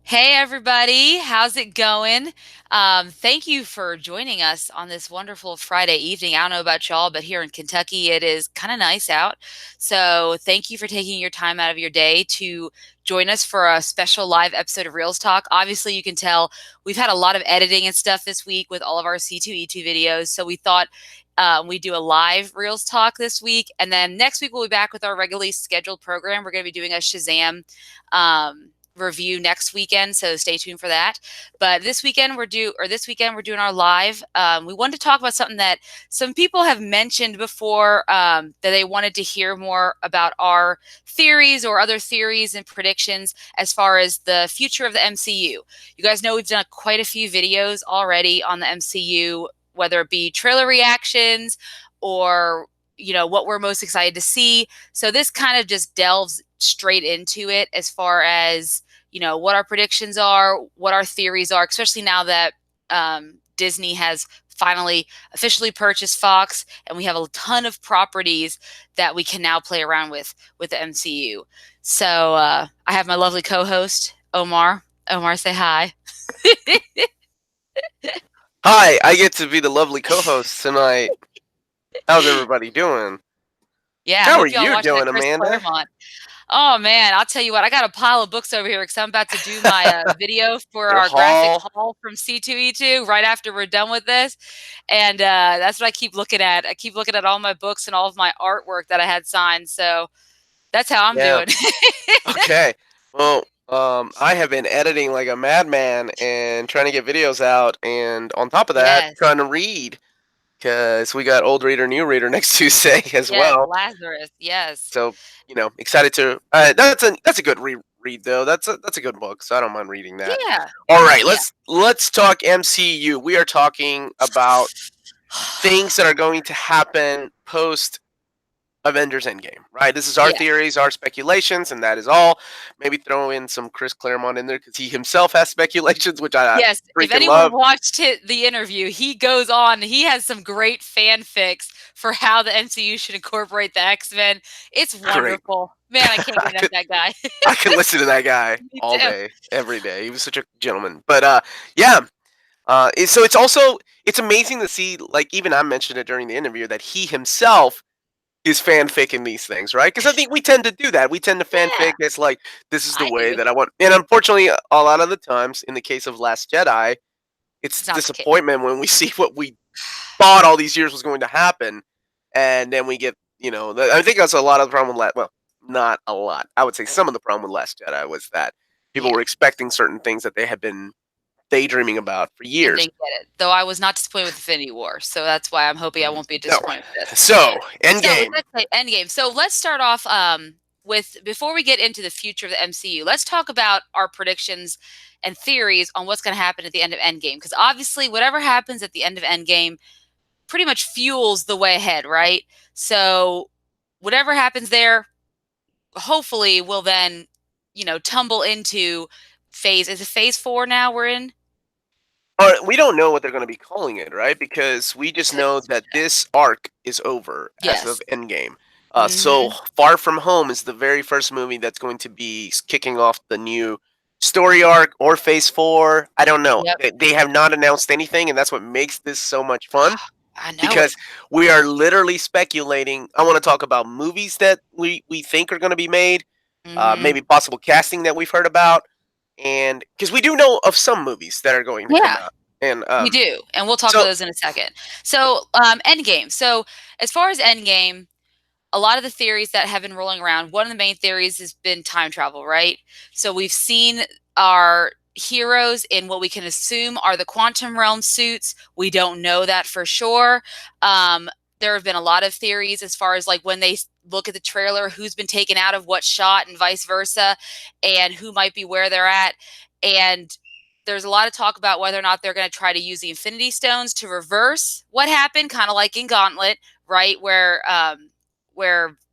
Hey everybody, how's it going? Thank you for joining us on this wonderful Friday evening. I don't know about y'all, but here in Kentucky it is kind of nice out. So thank you for taking your time out of your day to join us for a special live episode of Reels Talk. Obviously, you can tell we've had a lot of editing and stuff this week with all of our C2E2 videos. So we thought we'd do a live Reels Talk this week. And then next week we'll be back with our regularly scheduled program. We're going to be doing a Shazam. Review next weekend, so stay tuned for that. But this weekend we're doing our live. We wanted to talk about something that some people have mentioned before, that they wanted to hear more about our theories or other theories and predictions as far as the future of the MCU. You guys know we've done quite a few videos already on the MCU, whether it be trailer reactions or what we're most excited to see. So this kind of just delves straight into it as far as what our predictions are, what our theories are, especially now that Disney has finally officially purchased Fox, and we have a ton of properties that we can now play around with the MCU. So I have my lovely co-host Omar. Omar, say hi. Hi, I get to be the lovely co-host tonight. How's everybody doing? Yeah, I How are hope y'all you watching that doing, Chris Amanda? Claremont. Oh man, I'll tell you what, I got a pile of books over here because I'm about to do my video for Your our graphic haul? haul from C2E2 right after we're done with this. And that's what I keep looking at. I keep looking at all my books and all of my artwork that I had signed. So that's how I'm Yeah. doing. Okay. Well, I have been editing like a madman and trying to get videos out, and on top of that, Yes. trying to read because we got old reader, new reader next Tuesday as Yes, well. Lazarus. Yes. So excited to. That's a good read though. That's a good book, so I don't mind reading that. Yeah. All right, Yeah. let's talk MCU. We are talking about things that are going to happen post Avengers Endgame, right? This is our Yes. theories, our speculations, and that is all. Maybe throw in some Chris Claremont in there because he himself has speculations, which I Yes, if freaking anyone love. watched the interview, he goes on. He has some great fanfics for how the MCU should incorporate the X-Men. It's Great. wonderful. Man, I can't I get enough could of that guy. I could listen to that guy Me all too. day, every day. He was such a gentleman. But yeah. So it's amazing to see. Like even I mentioned it during the interview that he himself is fanfic in these things, right? Because I think we tend to do that. We tend to fanfic. Yeah, It's like this is the I way do. that I want. And unfortunately, a lot of the times, in the case of Last Jedi, it's It's not the case. disappointment when we see what we thought all these years was going to happen, and then we get. I think that's a lot of the problem with well, not a lot. I would say some of the problem with Last Jedi was that people Yeah, were expecting certain things that they had been daydreaming about for and years. didn't get it. Though I was not disappointed with Infinity War, so that's why I'm hoping I won't be No. disappointed with this. So, So with Endgame. that said, Endgame. So let's start off with before we get into the future of the MCU. Let's talk about our predictions and theories on what's going to happen at the end of Endgame, because obviously whatever happens at the end of Endgame pretty much fuels the way ahead, right? So whatever happens there, hopefully will then, tumble into phase. Is it phase 4 now we're in? We don't know what they're going to be calling it, right? Because we just know Let's that check. this arc is over as of Yes. Endgame. So Mhm. Far From Home is the very first movie that's going to be kicking off the new story arc or Phase 4. I don't know. Yep. They have not announced anything, and that's what makes this so much fun I know it. because we are literally speculating. I want to talk about movies that we think are going to be made, Mhm. maybe possible casting that we've heard about, and because we do know of some movies that are going to come Yeah. out. And We do, and we'll talk about so those in a second. So, Endgame. So, as far as Endgame, a lot of the theories that have been rolling around, one of the main theories has been time travel, right? So, we've seen our heroes in what we can assume are the quantum realm suits. We don't know that for sure. There have been a lot of theories as far as like when they look at the trailer, who's been taken out of what shot and vice versa, and who might be where they're at. And there's a lot of talk about whether or not they're going to try to use the Infinity Stones to reverse what happened, kind of like in Gauntlet, right, where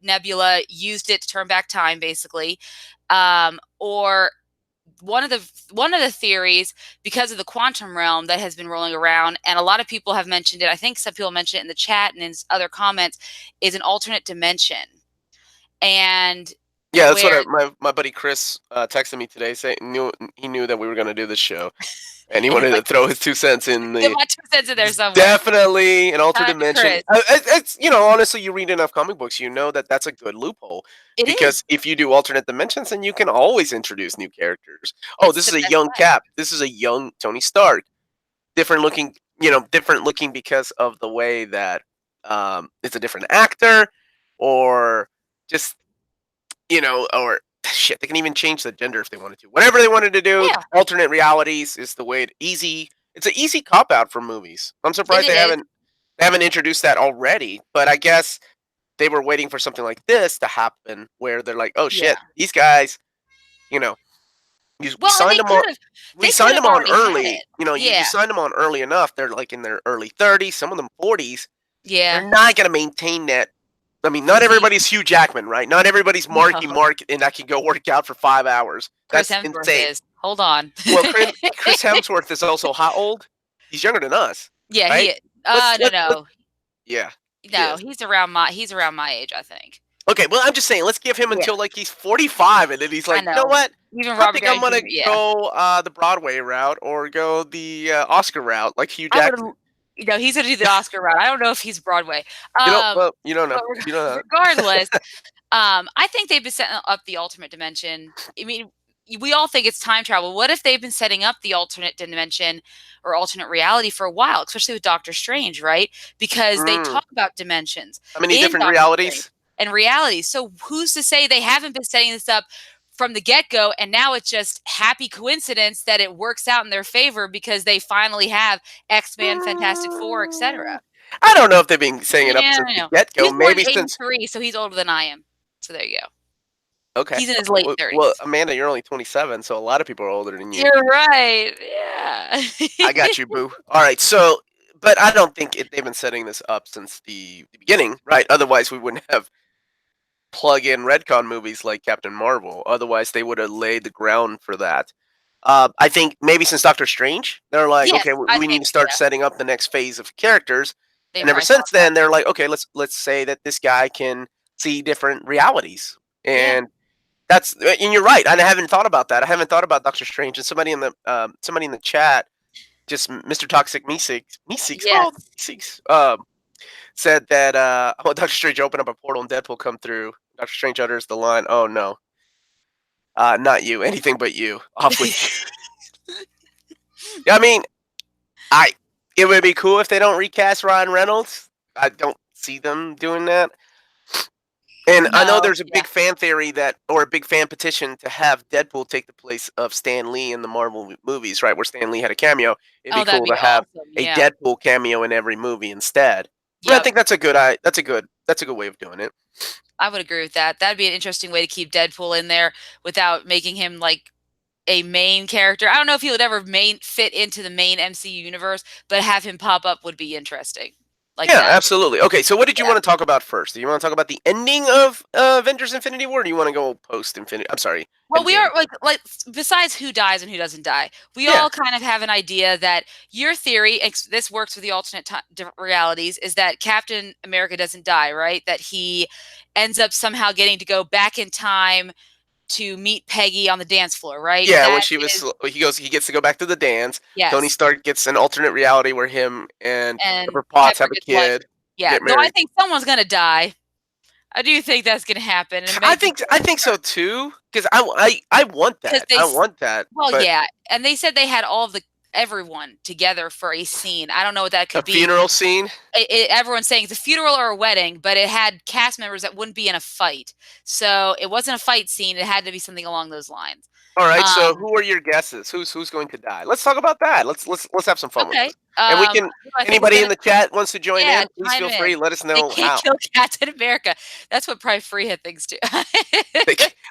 Nebula used it to turn back time, basically, or one of the theories, because of the quantum realm that has been rolling around, and a lot of people have mentioned it. I think some people mentioned it in the chat and in other comments, is an alternate dimension. And Yeah, that's what where my buddy Chris texted me today. Saying he knew that we were going to do this show, and he and wanted it's to like, throw his 2 cents in get the my 2 cents in there somewhere. definitely an Shout alternate out to dimension. Chris. It's honestly, you read enough comic books, you know that that's a good loophole It because is. if you do alternate dimensions, then you can always introduce new characters. Oh, It's this the is a best young way. Cap. This is a young Tony Stark. Different looking, different looking because of the way that it's a different actor, or just or shit, they can even change the gender if they wanted to. Whatever they wanted to do, Yeah, alternate realities is the way. It's an easy cop out for movies. I'm it surprised is. they haven't introduced that already. But I guess they were waiting for something like this to happen, where they're like, oh Yeah. shit, these guys, you know, we Well, and signed them on. We they could signed have them on already had early. it. You Yeah. signed them on early enough. They're like in their early 30s, some of them 40s. They're Yeah. not going to maintain that. I mean, not Physique. everybody's Hugh Jackman, right? Not everybody's Marky No. Mark, and that can go work out for 5 hours. Chris That's Hemsworth insane. is. Hold on. Well, Chris Hemsworth is also how old? He's younger than us, Yeah, right? no, Let's no. yeah, he No, is. he's around my age, I think. Okay, well, I'm just saying, let's give him Yeah, until like he's 45, and then he's I like, you know know. what? Even I Robert think I'm Downey gonna Jr., yeah. go the Broadway route or go the Oscar route, like Hugh I would Jackman. he's gonna do the Oscar route. I don't know if he's Broadway. Um, Well, you don't know. but You know that. regardless, I think they've been setting up the alternate dimension. I mean, we all think it's time travel. What if they've been setting up the alternate dimension or alternate reality for a while, especially with Doctor Strange, right? Because they Mm. talk about dimensions How many in different Doctor Strange realities? and reality. So who's to say they haven't been setting this up from the get-go, and now it's just happy coincidence that it works out in their favor because they finally have X-Men, Fantastic Four, Mm, etc. I don't know if they've been saying it up Yeah, since I the know. get He go. was born Maybe in since '83, so he's older than I am. So there you go. okay. He's in his Okay. late Well, 30s. Amanda, you're only 27, so a lot of people are older than you. You're right. Yeah. I got you, boo. All right. So, but I don't think they've been setting this up since the beginning, right? Otherwise, we wouldn't have plug-in Redcon movies like Captain Marvel. Otherwise, they would have laid the ground for that. I think maybe since Doctor Strange, they're like, Yes, okay, I we need think to start yeah, setting up the next phase of characters. they And ever probably thought since that. then, they're like, okay, let's say that this guy can see different realities, Yeah. and and you're right. I haven't thought about that. I haven't thought about Doctor Strange. And somebody in the chat, just Mr. Toxic Meeseeks, oh Yes. Meeseeks, said that oh, Doctor Strange opened up a portal and Deadpool come through. Doctor Strange utters the line, "Oh no, not you, anything but you, off with you." Yeah, I mean, I it would be cool if they don't recast Ryan Reynolds. I don't see them doing that. And I know No, there's a yeah. big fan theory or a big fan petition to have Deadpool take the place of Stan Lee in the Marvel movies, right? Where Stan Lee had a cameo. It'd be Oh, that'd cool to be have awesome. a Yeah. Deadpool cameo in every movie instead. And I Yep. think that's a good way of doing it. I would agree with that. That'd be an interesting way to keep Deadpool in there without making him like a main character. I don't know if he would ever main fit into the main MCU universe, but have him pop up would be interesting. Like Yeah, that. absolutely. Okay, so what did you Yeah. want to talk about first? Do you want to talk about the ending of Avengers Infinity War, or do you want to go post Infinity? I'm sorry, Well, we Endgame. are like besides who dies and who doesn't die, we Yeah, all kind of have an idea that your theory, this works with the alternate different realities, is that Captain America doesn't die, right? That he ends up somehow getting to go back in time to meet Peggy on the dance floor, right? yeah. When That she is was, he gets to go back to the dance. Tony yes. Stark gets an alternate reality where him and And Pepper Potts Pepper have a gets life. kid, Yeah. get Though I married. think someone's gonna die. I do think that's gonna happen and maybe I think so too, because I want because that. I want that, well, but yeah, and they said they had all of the everyone together for a scene. I don't know what that a could be. funeral scene. Everyone's saying it's a funeral or a wedding, but it had cast members that wouldn't be in a fight. So it wasn't a fight scene. It had to be something along those lines. All right, so Um, who are your guesses? Who's going to die? Let's talk about that. Let's have some fun with okay. this. And we can Who do I think is anybody in gonna the chat wants to join yeah, in, please chime feel free. in. Let us They know can't how. kill cats in America. That's what probably Freehead thinks too.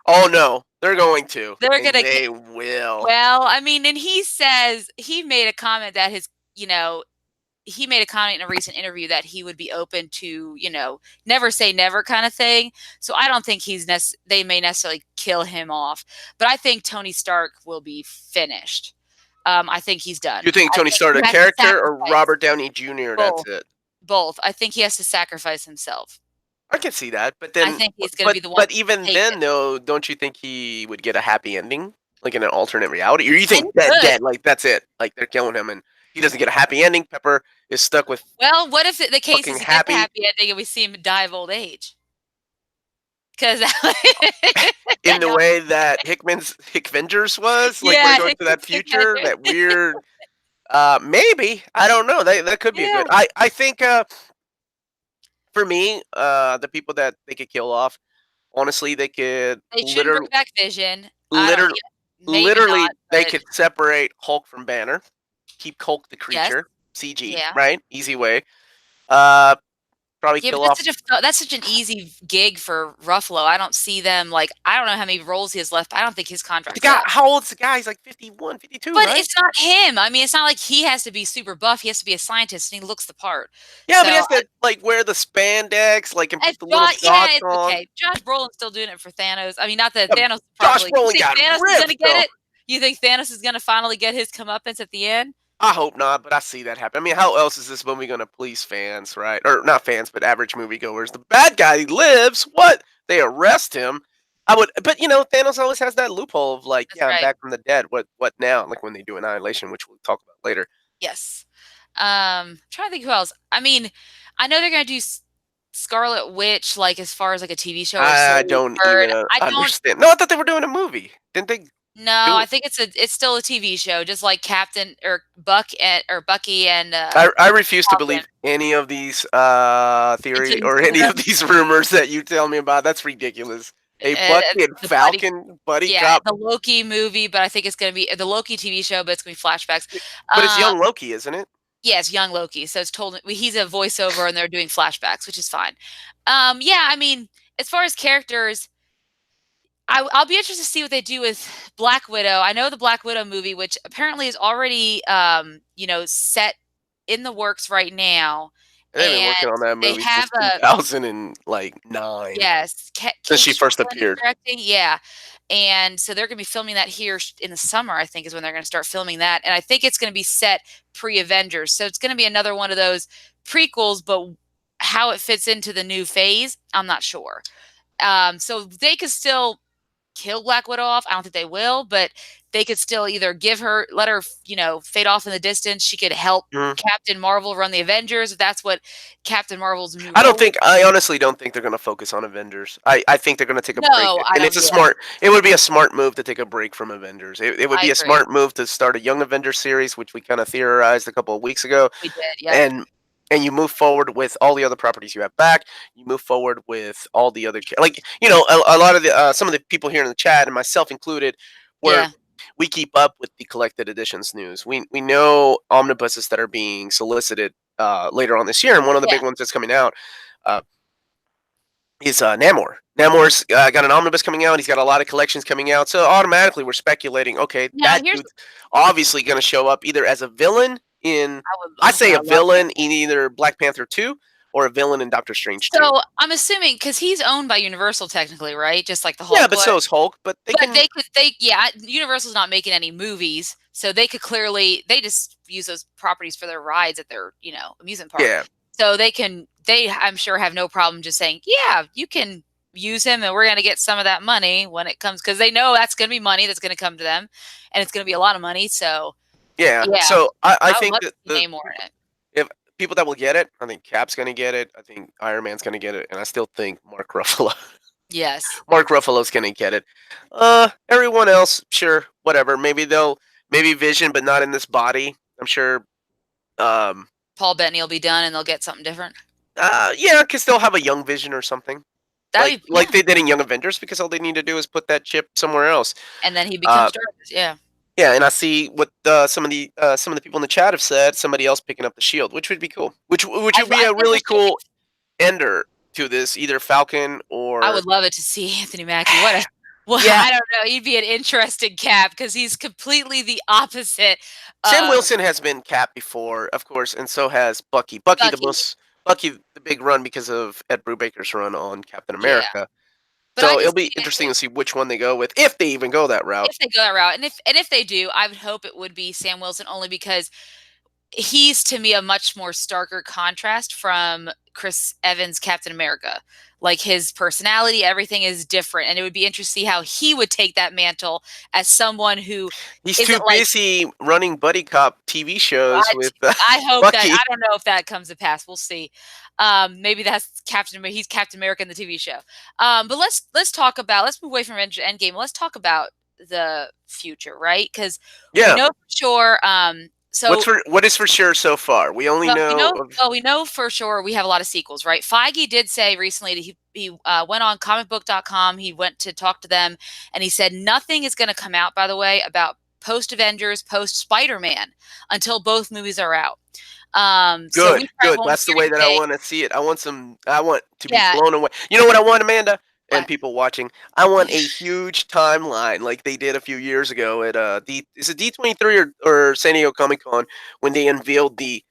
Oh no, they're going to, They're and gonna they will. well, I mean, and he says he made a comment that you know, he made a comment in a recent interview that he would be open to, never say never kind of thing. So I don't think they may necessarily kill him off, but I think Tony Stark will be finished. I think he's done. You think I Tony think Stark he a has to character or sacrifice Robert Downey Jr.? That's both. it. Both. I think he has to sacrifice himself. I can see that, but I then, think he's gonna but be the one but to even take it. then, though, don't you think he would get a happy ending, like in an alternate reality, or you And think he dead, could. dead, like that's it, like they're killing him and he doesn't get a happy ending? Pepper is stuck with Well, what if the case fucking is he gets a happy happy ending and we see him die of old age? 'Cause in the no. way that Hickman's Hickvengers was, like when Yeah, it goes to that future, Hickman. that weird. Maybe I don't know. That could be a Yeah. good. I think for me, the people that they could kill off, honestly, they could They shouldn't bring back Vision. I don't literally, yeah, maybe literally, not, they but could separate Hulk from Banner, keep Hulk the yes. creature, CG, Yeah. right? Easy way. Uh, Probably Yeah, but kill off that's such an easy gig for Ruffalo. I don't see them like, I don't know how many roles he has left. I don't think his the contract's guy. up. How old's the guy? He's like 51, 52, But right? it's not him. I mean, it's not like he has to be super buff. He has to be a scientist, and he looks the part. Yeah, but he So, has to like wear the spandex, like and it's put the little Josh, yeah, dots it's on. okay. Josh Brolin's still doing it for Thanos. I mean, not that Yeah, Thanos Josh probably. You Brolin think got Thanos is gonna ripped get though. it? You think Thanos is gonna finally get his comeuppance at the end? I hope not, but I see that happen. I mean, how else is this movie going to please fans, right? Or not fans, but average moviegoers. The bad guy lives. What? They arrest him. I would, but Thanos always has that loophole of like, That's yeah, I'm right. back from the dead. What now? Like when they do Annihilation, which we'll talk about later. Yes. Trying to think who else. I mean, I know they're gonna do Scarlet Witch, like as far as like a TV show or I Silver don't Bird. even I don't. understand. No, I thought they were doing a movie. Didn't they No, do I it? think it's still a TV show, just like Captain or Bucky and I refuse to Falcon. believe any of these Until theory you or see any them, of these rumors that you tell me about. That's ridiculous. A Bucky and the buddy. Falcon buddy Yeah, cop, the Loki movie, but I think it's gonna be the Loki TV show, but it's gonna be flashbacks. but it's Um, young Loki, isn't it? yes, young Loki. So it's told he's a voiceover, and they're doing flashbacks, which is fine. Yeah, I mean, as far as characters, I'll be interested to see what they do with Black Widow. I know the Black Widow movie, which apparently is already, set in the works right now, And they've been and working on that they movie have since a 2009, yes, since Kate she first Shortland is appeared. directing, yeah, and so they're gonna be filming that here in the summer. I think is when they're gonna start filming that, and I think it's gonna be set pre-Avengers, so it's gonna be another one of those prequels, but how it fits into the new phase, I'm not sure. So they could still kill Black Widow off. I don't think they will, but they could still either let her, fade off in the distance. She could help Mhm. Captain Marvel run the Avengers if that's what Captain Marvel's new I don't role. think. I honestly don't think they're going to focus on Avengers. I think they're going to take a break, No, I and don't. it's a Yeah, smart. It would be a smart move to take a break from Avengers. It would I be a agree. smart move to start a Young Avengers series, which we kind of theorized a couple of weeks ago, We did. Yep. and you move forward with all the other properties you have back. You move forward with all the other like a lot of the some of the people here in the chat and myself included, where Yeah. we keep up with the collected editions news. We know omnibuses that are being solicited later on this year, and one of the Yeah. big ones that's coming out uh, is Namor. Namor's got an omnibus coming out. He's got a lot of collections coming out. So automatically, we're speculating. Okay, Now that here's dude's obviously going to show up either as a villain in, I would I oh say god, a I love him. villain in either Black Panther 2 or a villain in Doctor Strange 2. So I'm assuming because he's owned by Universal technically, right? Just like the Yeah, Hulk but was. so is Hulk. But they But can, Universal's not making any movies, so they could clearly they just use those properties for their rides at their, amusement park. yeah, So they I'm sure have no problem just saying, "Yeah, you can use him and we're going to get some of that money when it comes," cuz they know that's going to be money that's going to come to them and it's going to be a lot of money. So, yeah. yeah, So I I would think love that to see the Namor in it. if people that will get it, I think Cap's going to get it. I think Iron Man's going to get it, and I still think Mark Ruffalo Yes. Mark Ruffalo's gonna get it. Everyone else, sure, whatever. Maybe Vision, but not in this body. I'm sure. Um, Paul Bettany will be done and they'll get something different. yeah, because they'll have a young Vision or something, like That'd be like yeah, they did in Young Avengers. Because all they need to do is put that chip somewhere else. and then he Uh, becomes Jarvis, yeah. yeah, and I see what some of the people in the chat have said. Somebody else picking up the shield, which would be cool. Which would be I a think really they should. cool ender to this, either Falcon I or would love it to see Anthony Mackie. What a well, yeah. I don't know. He'd be an interesting Cap because he's completely the opposite Sam of Wilson has been Cap before, of course, and so has Bucky. Bucky. Bucky the big run because of Ed Brubaker's run on Captain Yeah, America. but I So can it'll be see interesting it to see which one they go with, if they even go that route. if they go that route, and if they do, I would hope it would be Sam Wilson only because he's to me a much more starker contrast from Chris Evans' Captain America. Like his personality, everything is different, and it would be interesting to see how he would take that mantle as someone who He's too isn't like busy running buddy cop TV shows I with I hope that Bucky. I don't know if that comes to pass. We'll see. Maybe that's Captain America. He's Captain America in the TV show. But let's talk about let's move away from Endgame. Let's talk about the future, right? Because we Yeah. know for sure. So What is for sure so far? We only know of we know for sure we have a lot of sequels, right? Feige did say recently that he went on comicbook.com. He went to talk to them, and he said nothing is going to come out, by the way, about post Avengers, post Spider Man until both movies are out. So we good, probably good. won't That's the hear way that I anything. want to see it. I want to be Yeah, blown away. You know what I want, Amanda? And what? people watching, I want a huge timeline like they did a few years ago at is it D23 or San Diego Comic Con when they unveiled the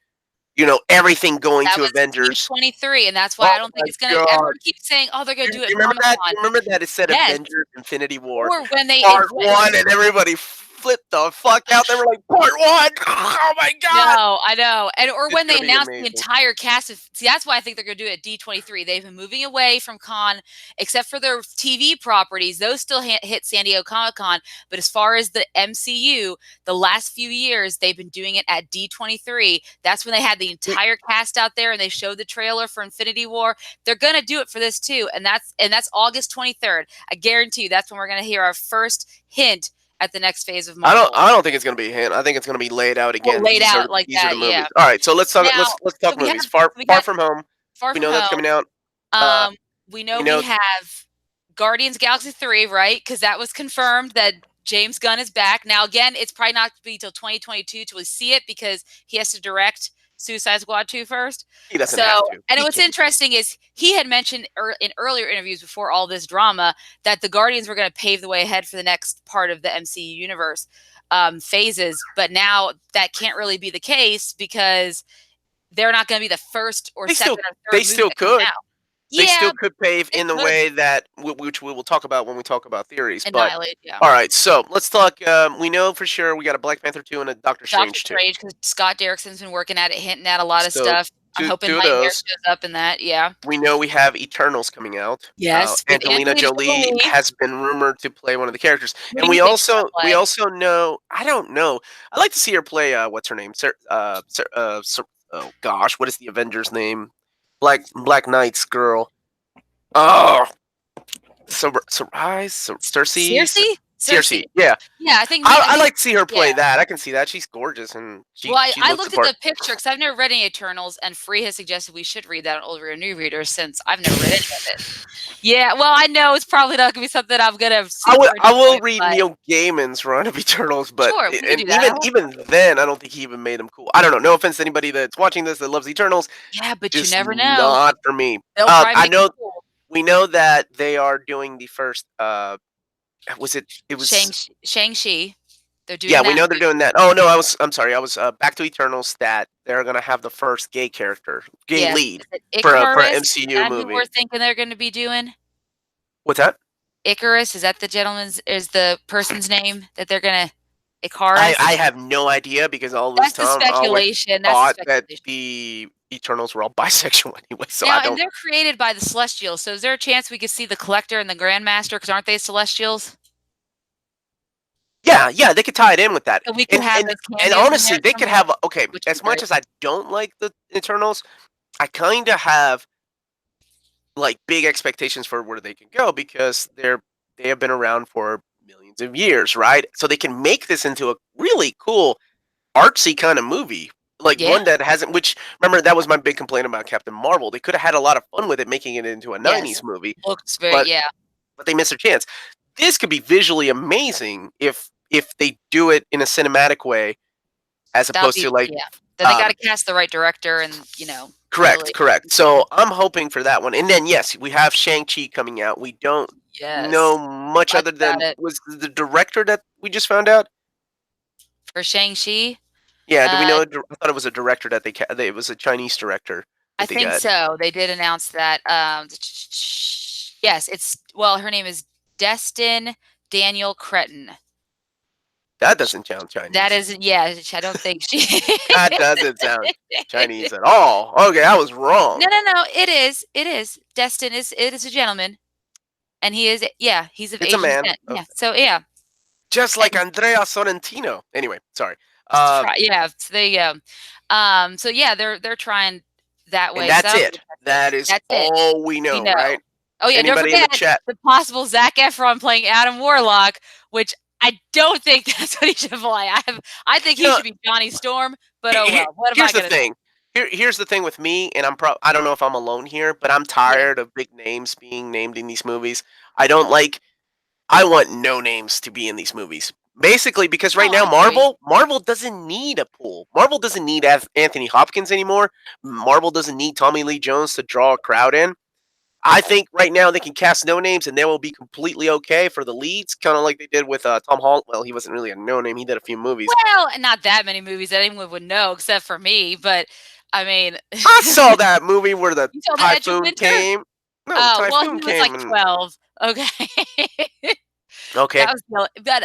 everything going That to was Avengers. D23, and that's why Oh I don't think my it's gonna. god. Everyone keeps saying, "Oh, they're gonna Do do you it at remember Comic that? Con." You remember that it said Yes, Avengers Infinity War or when they Part 1 and everybody flipped the fuck out. They were like, "Part 1." Oh my god. No, I know. And or It's when going they to be announced the amazing. entire cast of see, that's why I think they're gonna do it at D23. They've been moving away from con, except for their TV properties. Those still hit San Diego Comic Con. But as far as the MCU, the last few years they've been doing it at D23. That's when they had the entire cast out there and they showed the trailer for Infinity War. They're gonna do it for this too, and that's August 23rd. I guarantee you that's when we're gonna hear our first hint at the next phase of I don't Marvel. I don't think it's gonna be a hint. I think it's gonna be laid out Well, again. laid out like These are the that, yeah. movies. All right, so let's talk Now, let's so talk we have movies. Far we Far got From Home. Far We From know that's Home. coming out. Uh Um, we know we we know have Guardians Galaxy 3, right? Because that was confirmed that James Gunn is back. Now, again, it's probably not to be till 2022 till we see it because he has to direct Suicide Squad 2 first. he doesn't So, have to. and He what's can't. interesting is he had mentioned in earlier interviews before all this drama that the Guardians were going to pave the way ahead for the next part of the MCU universe phases. But now that can't really be the case because they're not going to be the first or They still second or they third movie still that comes could. out. They Yeah, still could pave they in the could way that which we will talk about when we talk about theories. But annihilate. Yeah, all right, so let's talk. We know for sure we got a Black Panther 2 and a Doctor Doctor Strange 2. Strange because Scott Derrickson's been working at it, hinting at a lot of So stuff. I'm hoping two of Nightmare those. shows up in that. Yeah. We know we have Eternals coming out. Yes, with Angelina Angelina Jolie Jolie. has been rumored to play one of the characters, Who and do you think she's we gonna play? also know. I don't know. I'd like to see her play. What's her name? Oh gosh, what is the Avengers name? Black Knight's girl. Oh, Cersei, Cersei? Cersei. Cersei. Yeah, Yeah, I think maybe. I like to see her Yeah. play that. I can see that. She's gorgeous and Well, she I looks looked at apart. the picture because I've never read any Eternals, and Free has suggested we should read that on Old Reader New Reader since I've never read any of it. Yeah, well, I know it's probably not gonna be something I'm gonna super I will enjoy, read but Neil Gaiman's run of Eternals, but sure, we could and do that. even then, I don't think he even made them cool. I don't know. No offense to anybody that's watching this that loves Eternals, Yeah, but you just never know. not for me. They'll probably I make them know cool. we know that they are doing the first. Was it? It was. Shang-Chi. They're Yeah, doing we that know they're movie. doing that. Oh no, I'm sorry. I was back to Eternals that they're gonna have the first gay character, gay Yes. lead Is it for an Icarus? Is MCU that who movie. we're thinking they're gonna be doing? What's that? Icarus, is that the gentleman's is the person's name that they're gonna Icarus? I have no idea because all this That's the time I always speculation, that's the thought that speculation. the Eternals were all bisexual anyway, so I Now and don't. they're created by the Celestials, so is there a chance we could see the Collector and the Grandmaster? Because 'cause aren't they Celestials? Yeah, yeah, they could tie it in with that, So we could have those and cameos in honestly, there they could somehow, have okay. which would be As much great. as I don't like the Eternals, I kind of have like big expectations for where they can go because they have been around for millions of years, right? So they can make this into a really cool artsy kind of movie. Like Yeah? one that hasn't which remember that was my big complaint about Captain Marvel. They could have had a lot of fun with it making it into a Yes. 90s movie, Looks very but yeah. they missed their chance. This could be visually amazing if they do it in a cinematic way as That'll opposed to be like yeah. Then they gotta um cast the right director and, correct, really correct. So I'm hoping for that one. And then yes, we have Shang-Chi coming out. We don't yes. know much Much other about than it. was the director that we just found out? For Shang-Chi, Yeah, do we uh, know I thought it was a director that it was a Chinese director I that they think got. so. They did announce that, yes, it's well, her name is Destin Daniel Cretton. That doesn't sound That Chinese. isn't, yeah, I don't think she That doesn't sound Chinese at all. Okay, I was No, wrong. no, no, it is. Destin is a gentleman, and he is, yeah, he's of It's a Asian man. descent, yeah, Okay. so, yeah, Just like and Andrea Sorrentino. Anyway, sorry. Uh, yeah, so there you go. So, yeah, they're trying that and way, so that's I don't think it. that's it. That is That's it. all we We know, know. right? Oh, yeah, don't Anybody in the forget chat? the possible Zac Efron playing Adam Warlock, which I don't think that's what he should play. I think You he know, should be Johnny Storm, but oh well, what am I here's the gonna thing. Here's the thing with me, and I don't know if I'm alone here, but I'm Yeah. tired of big names being named in these movies. I don't like. I want no names to be in these movies. Basically, because No, right I now agree. Marvel doesn't need a pool. Marvel doesn't need Anthony Hopkins anymore. Marvel doesn't need Tommy Lee Jones to draw a crowd in. I think right now they can cast no names and they will be completely okay for the leads, kind of like they did with Tom Holland. Well, he wasn't really a no name; he did a few movies. Well, not that many movies that anyone would know except for me, but I mean, I saw that movie where the you saw The Edge of typhoon Winter? came. No, the Oh, well, typhoon he was like came and 12. Okay. okay. That was but,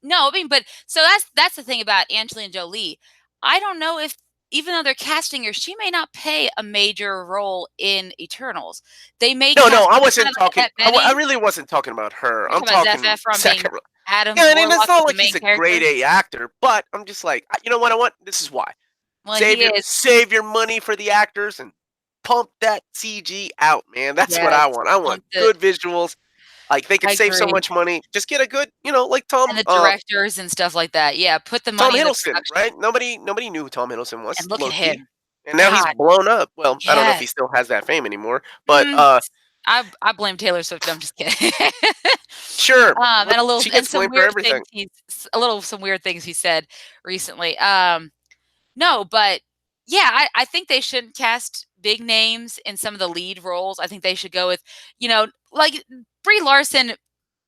no, I mean, but so that's the thing about Angelina Jolie. I don't know if even though they're casting her, she may not play a major role in Eternals. They may No, no, cast I her kind wasn't of like talking. Annette Bening. I really wasn't talking about her. You're I'm talking about Zac talking Efron being second. Adam Yeah, and it's Warlock not as the like main he's a grade character. A actor, but I'm just like, you know what I want? This is why. Well, he is. Save your money for the actors and pump that CG out, man. That's what Yes, I want. I want pumped it. good visuals. Like they could I save so agree. much money. Just get a good, like And the directors and stuff like that. Yeah, put the Tom money in the Hiddleston, production, right? Nobody knew who Tom Hiddleston was, and look low at key. him. And now he's God, blown up. Well, I don't know if yes. he still has that fame anymore, but Mm, I blame Taylor Swift. No, I'm just kidding. sure. And She gets some blamed for weird things everything. some weird things he said recently. No, but yeah, I think they shouldn't cast big names in some of the lead roles. I think they should go with, like Brie Larson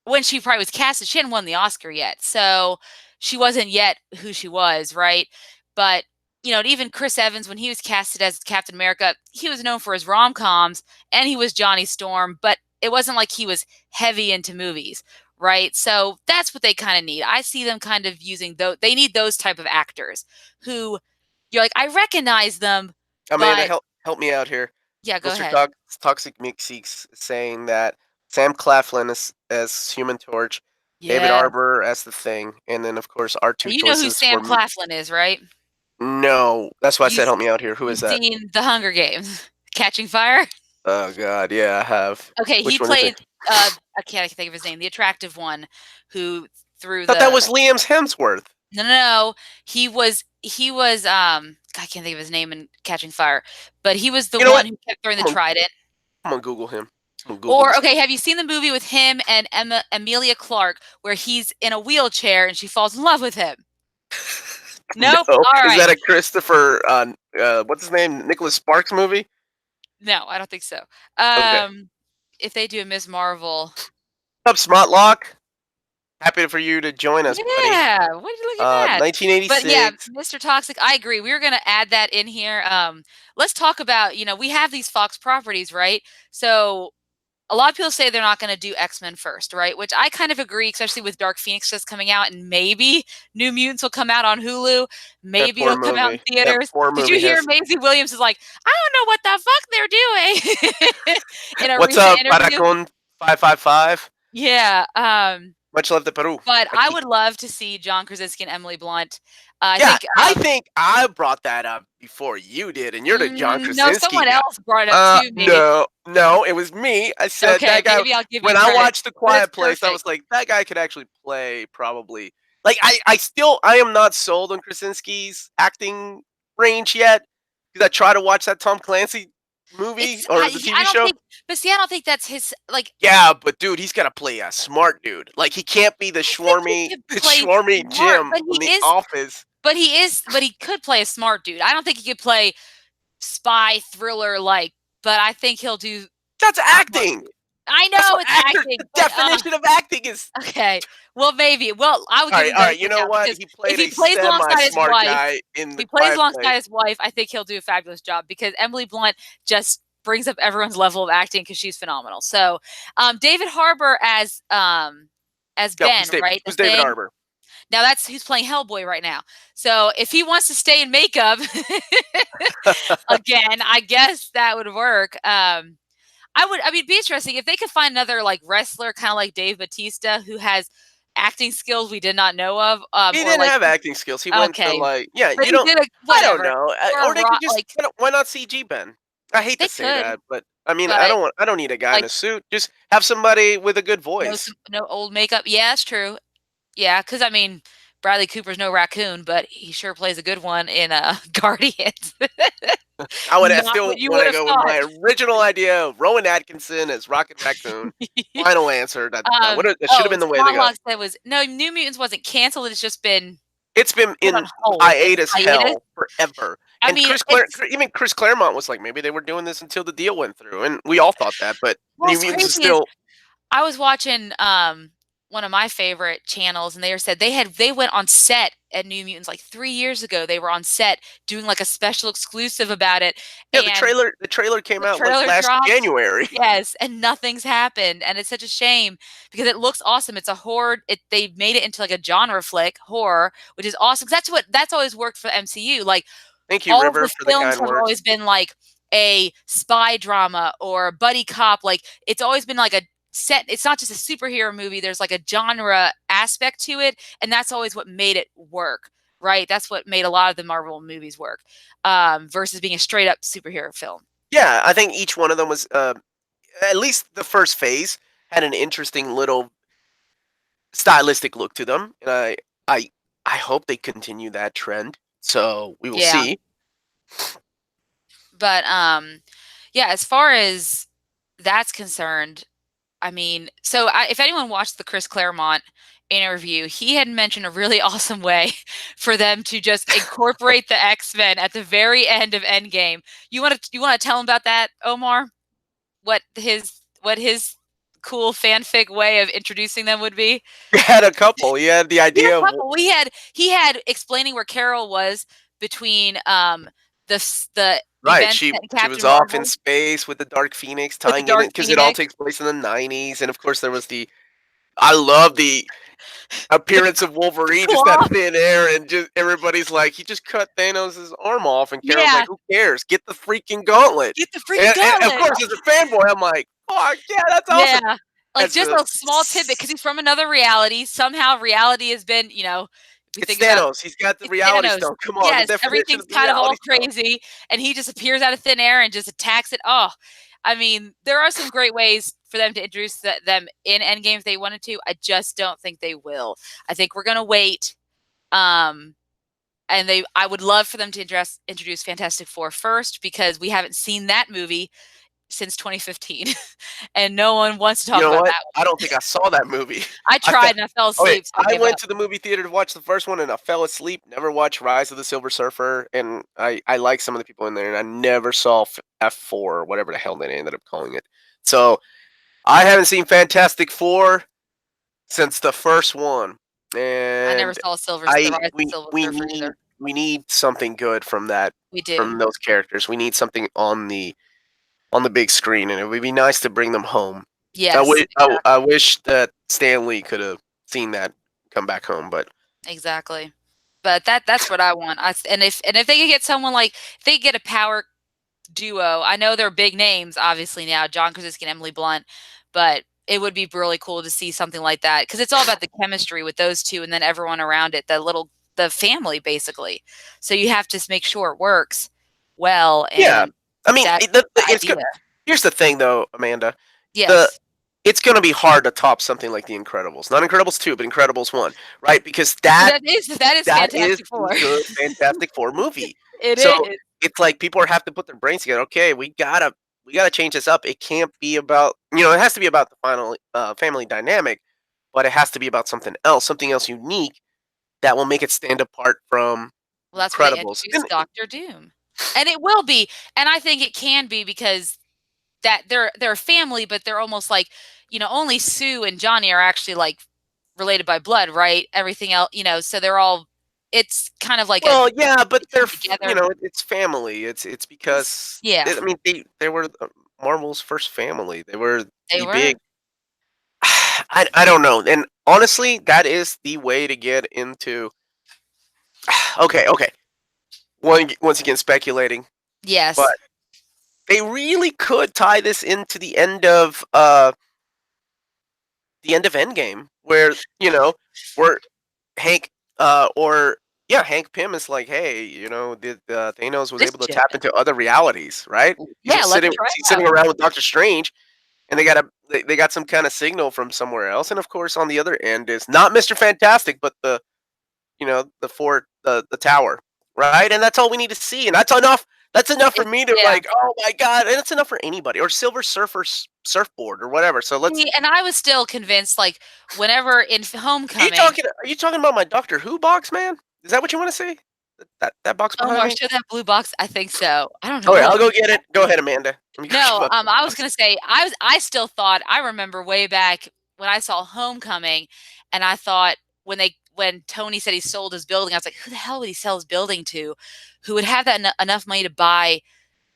when she probably was casted, she hadn't won the Oscar yet. So she wasn't yet who she was, right? But, even Chris Evans, when he was casted as Captain America, he was known for his rom coms and he was Johnny Storm, but it wasn't like he was heavy into movies, right? So that's what they kind of need. I see them kind of using those, they need those type of actors who you're like, I recognize them, Amanda, but help me out here. yeah, go Mr. ahead. Toxic Mixie's saying that Sam Claflin is as Human Torch, David Yeah. Arbor as the Thing, and then of course our two You know who choices Sam for Claflin is, right? no. That's why I You said help me out here. Who is You've that? seen The Hunger Games, Catching Fire? Oh God, yeah, I have. Okay, he Which one is it? played, I can't think of his name, the attractive one who threw Thought that the was Liam's Hemsworth. no, no, no, he was, I can't think of his name in Catching Fire, but he was the You know what? one who kept throwing the I'm gonna, trident. I'm gonna Google him. I'm gonna Google Or, this. okay, have you seen the movie with him and Emilia Clarke where he's in a wheelchair and she falls in love with him? Nope? No, is Alright. that a Christopher? What's his name? Nicholas Sparks movie? No, I don't think so. Okay. If they do a Ms. Marvel. What's up, Smotlock? Happy for you to join us, buddy. Yeah, look at that. But yeah, 1986. Mr. Toxic, I agree. We were gonna add that in here. Let's talk about, we have these Fox properties, right? So a lot of people say they're not gonna do X-Men first, right? Which I kind of agree, especially with Dark Phoenix just coming out, and maybe New Mutants will come out on Hulu. That Maybe poor it'll come out in movie. That theaters. poor Did you movie hear has. Maisie Williams is like, I don't know what the fuck they're doing in a What's recent up, interview? Paracon 555? Yeah. Much love to Peru. But I Aquí. would love to see John Krasinski and Emily Blunt. I Yeah, think, I think I brought that up before you did, and you're the John no, Krasinski someone guy. else brought it up to me. No, no, it was me. I said Okay, that guy. maybe I'll give you When I credit, watched The but it's Quiet Place, I perfect. was like, that guy could actually play probably. Like, I am not sold on Krasinski's acting range yet because I try to watch that Tom Clancy movie It's or the TV I don't show. think, but see, I don't think that's his. Like, Yeah, but dude, he's gotta play a smart dude. Like he can't be the I think he Schwarmy, could the play Schwarmy smart, Jim but on he The is, Office. but he could play a smart dude. I don't think he could play spy thriller like, but I think he'll do That's smart acting. dude. I That's know what it's actor. acting, The but definition of acting is. okay. Well, maybe. Well, I would All give right, him all right. benefit You of the know doubt what? because He if played he a plays alongside his semi-smart wife, guy in if The he plays Quiet alongside Place. his wife, I think he'll do a fabulous job because Emily Blunt just brings up everyone's level of acting because she's phenomenal. So, David Harbour as Yeah, Ben, right? The who's David Thing. Arbor? Now that's who's playing Hellboy right now. So if he wants to stay in makeup again, I guess that would work. I mean, it'd be interesting if they could find another like wrestler, kind of like Dave Batista, who has acting skills we did not know of, He or didn't like have acting skills. He went to okay, like, yeah, but you he don't. did a I don't whatever, know, or a or they could rock, just like why not CG Ben? I hate to they say could, that, but I mean, but I don't need a guy in like a suit. Just have somebody with a good no, voice. no old makeup. Yeah, that's true. Yeah, because I mean, Bradley Cooper's no raccoon, but he sure plays a good one in Guardians. I Not what still you want would to have go with thought. my original idea of Rowan Atkinson as Rocket Raccoon. Final answer. That would that should have Oh, been the way to Scott go. Hawk said was no, New Mutants wasn't canceled. It's just been It's been put on in hold. It's hiatus hiatus. hell forever. I And mean, it's Even Chris Claremont was like, maybe they were doing this until the deal went through, and we all thought that. But New what's Mutants is crazy is still. I was watching one of my favorite channels, and they said they went on set at New Mutants like 3 years ago. They were on set doing like a special exclusive about it, Yeah, and the trailer came the out like trailer last dropped. January. Yes, and nothing's happened, and it's such a shame because it looks awesome. It's a horror. They made it into like a genre flick, horror, which is awesome. 'Cause that's always worked for the MCU. Like Thank you, all of the River, for the films kind have words. always been like a spy drama or a buddy cop. Like it's always been like a set. It's not just a superhero movie. There's like a genre aspect to it, and that's always what made it work. Right? That's what made a lot of the Marvel movies work, versus being a straight up superhero film. Yeah, I think each one of them was at least the first phase had an interesting little stylistic look to them, and I I hope they continue that trend. So we will Yeah. see. But yeah, as far as that's concerned, I mean, so if anyone watched the Chris Claremont interview, he had mentioned a really awesome way for them to just incorporate the X-Men at the very end of Endgame. You want to tell him about that, Omar? What his cool fanfic way of introducing them would be? You had a couple. You had the He had idea a of couple. He had explaining where Carol was between the right. events set in She was Captain off in Marvel space with the Dark Phoenix, with the tying it in Dark because it all Phoenix, takes place in the '90s, and of course there was the. I love the the appearance of Wolverine just out claw. of thin air, and just everybody's like, he just cut Thanos' arm off, and Carol's like, Yeah, who cares? Get the freaking gauntlet. get the freaking And of gauntlet. course, as a fanboy, I'm like, fuck yeah, that's awesome. Yeah. Like, As just a a small tidbit because he's from another reality. Somehow reality has been, if we it's think about Thanos. He's got the it's reality Thanos. stone. Come on, the Yes, definition everything's of the kind of all reality stone. crazy, and he just appears out of thin air and just attacks it. Oh, I mean, there are some great ways for them to introduce them in Endgame if they wanted to. I just don't think they will. I think we're gonna wait. Um, and I would love for them to introduce Fantastic Four first because we haven't seen that movie since 2015, and no one wants to You talk know about what? that I one. don't think I saw that movie. I I felt tried and I fell okay. asleep, so I I gave went up. to the movie theater to watch the first one, and I fell asleep. Never watched Rise of the Silver Surfer, and I like some of the people in there, and I never saw F4 or whatever the hell they ended up calling it. So I haven't seen Fantastic Four since the first one, I never and saw the I Rise of the Silver Surfer either. we need something good from that We do. from those characters. We need something on the big screen, and it would be nice to bring them home. Yes, I exactly, wish that Stan Lee could have seen that come back home, but exactly. But that's what I want. And if they could get someone like if they could get a power duo, I know they're big names, obviously now, John Krasinski and Emily Blunt, but it would be really cool to see something like that because it's all about the chemistry with those two, and then everyone around it, the family basically. So you have to make sure it works well, yeah. and I mean, that's the it's idea. good. Here's the thing, though, Amanda. The Yes. it's gonna be hard to top something like The Incredibles. Not Incredibles 2, but Incredibles 1, right? Because That is that is Fantastic a Four. good Fantastic Four movie. It So, is. it's like people have to put their brains together, "Okay, we gotta change this up. It can't be about" it has to be about the final, family dynamic, but it has to be about something else unique that will make it stand apart from Well, that's where they Incredibles. introduced And Doctor Doom. And it will be, and I think it can be because that they're a family, but they're almost like, only Sue and Johnny are actually like related by blood, right? Everything else, so they're all it's kind of like a well, yeah, but they come together. it's family. It's because Yeah, I mean, they were, Marvel's first family. They were they the were. big I don't know. And honestly, that is the way to get into. Okay. Once again, speculating, but Yes. they really could tie this into the end of Endgame, where where Hank or yeah, Hank Pym is like, hey, Thanos was able to Mischief. tap into other realities, right? He's Yeah, just let me sitting try he's it out. sitting around with Doctor Strange, and they got some kind of signal from somewhere else, and of course on the other end is not Mr. Fantastic, but the fort, the tower, right? And that's all we need to see, and that's enough. That's enough for me to Yeah. like, oh my god, and it's enough for anybody or Silver Surfer's surfboard or whatever. So let's. See, and I was still convinced, like, whenever in Are you Homecoming, talking? Are you talking about my Doctor Who box, man? Is that what you want to say? That box behind Omar me? showed that blue box. I think so. I don't Okay, know. I'll go get it. Go ahead, Amanda. Let me go get No, my blue I was box. gonna say I still thought I remember way back when I saw Homecoming, and I thought when Tony said he sold his building, I was like, who the hell would he sell his building to? Who would have that enough money to buy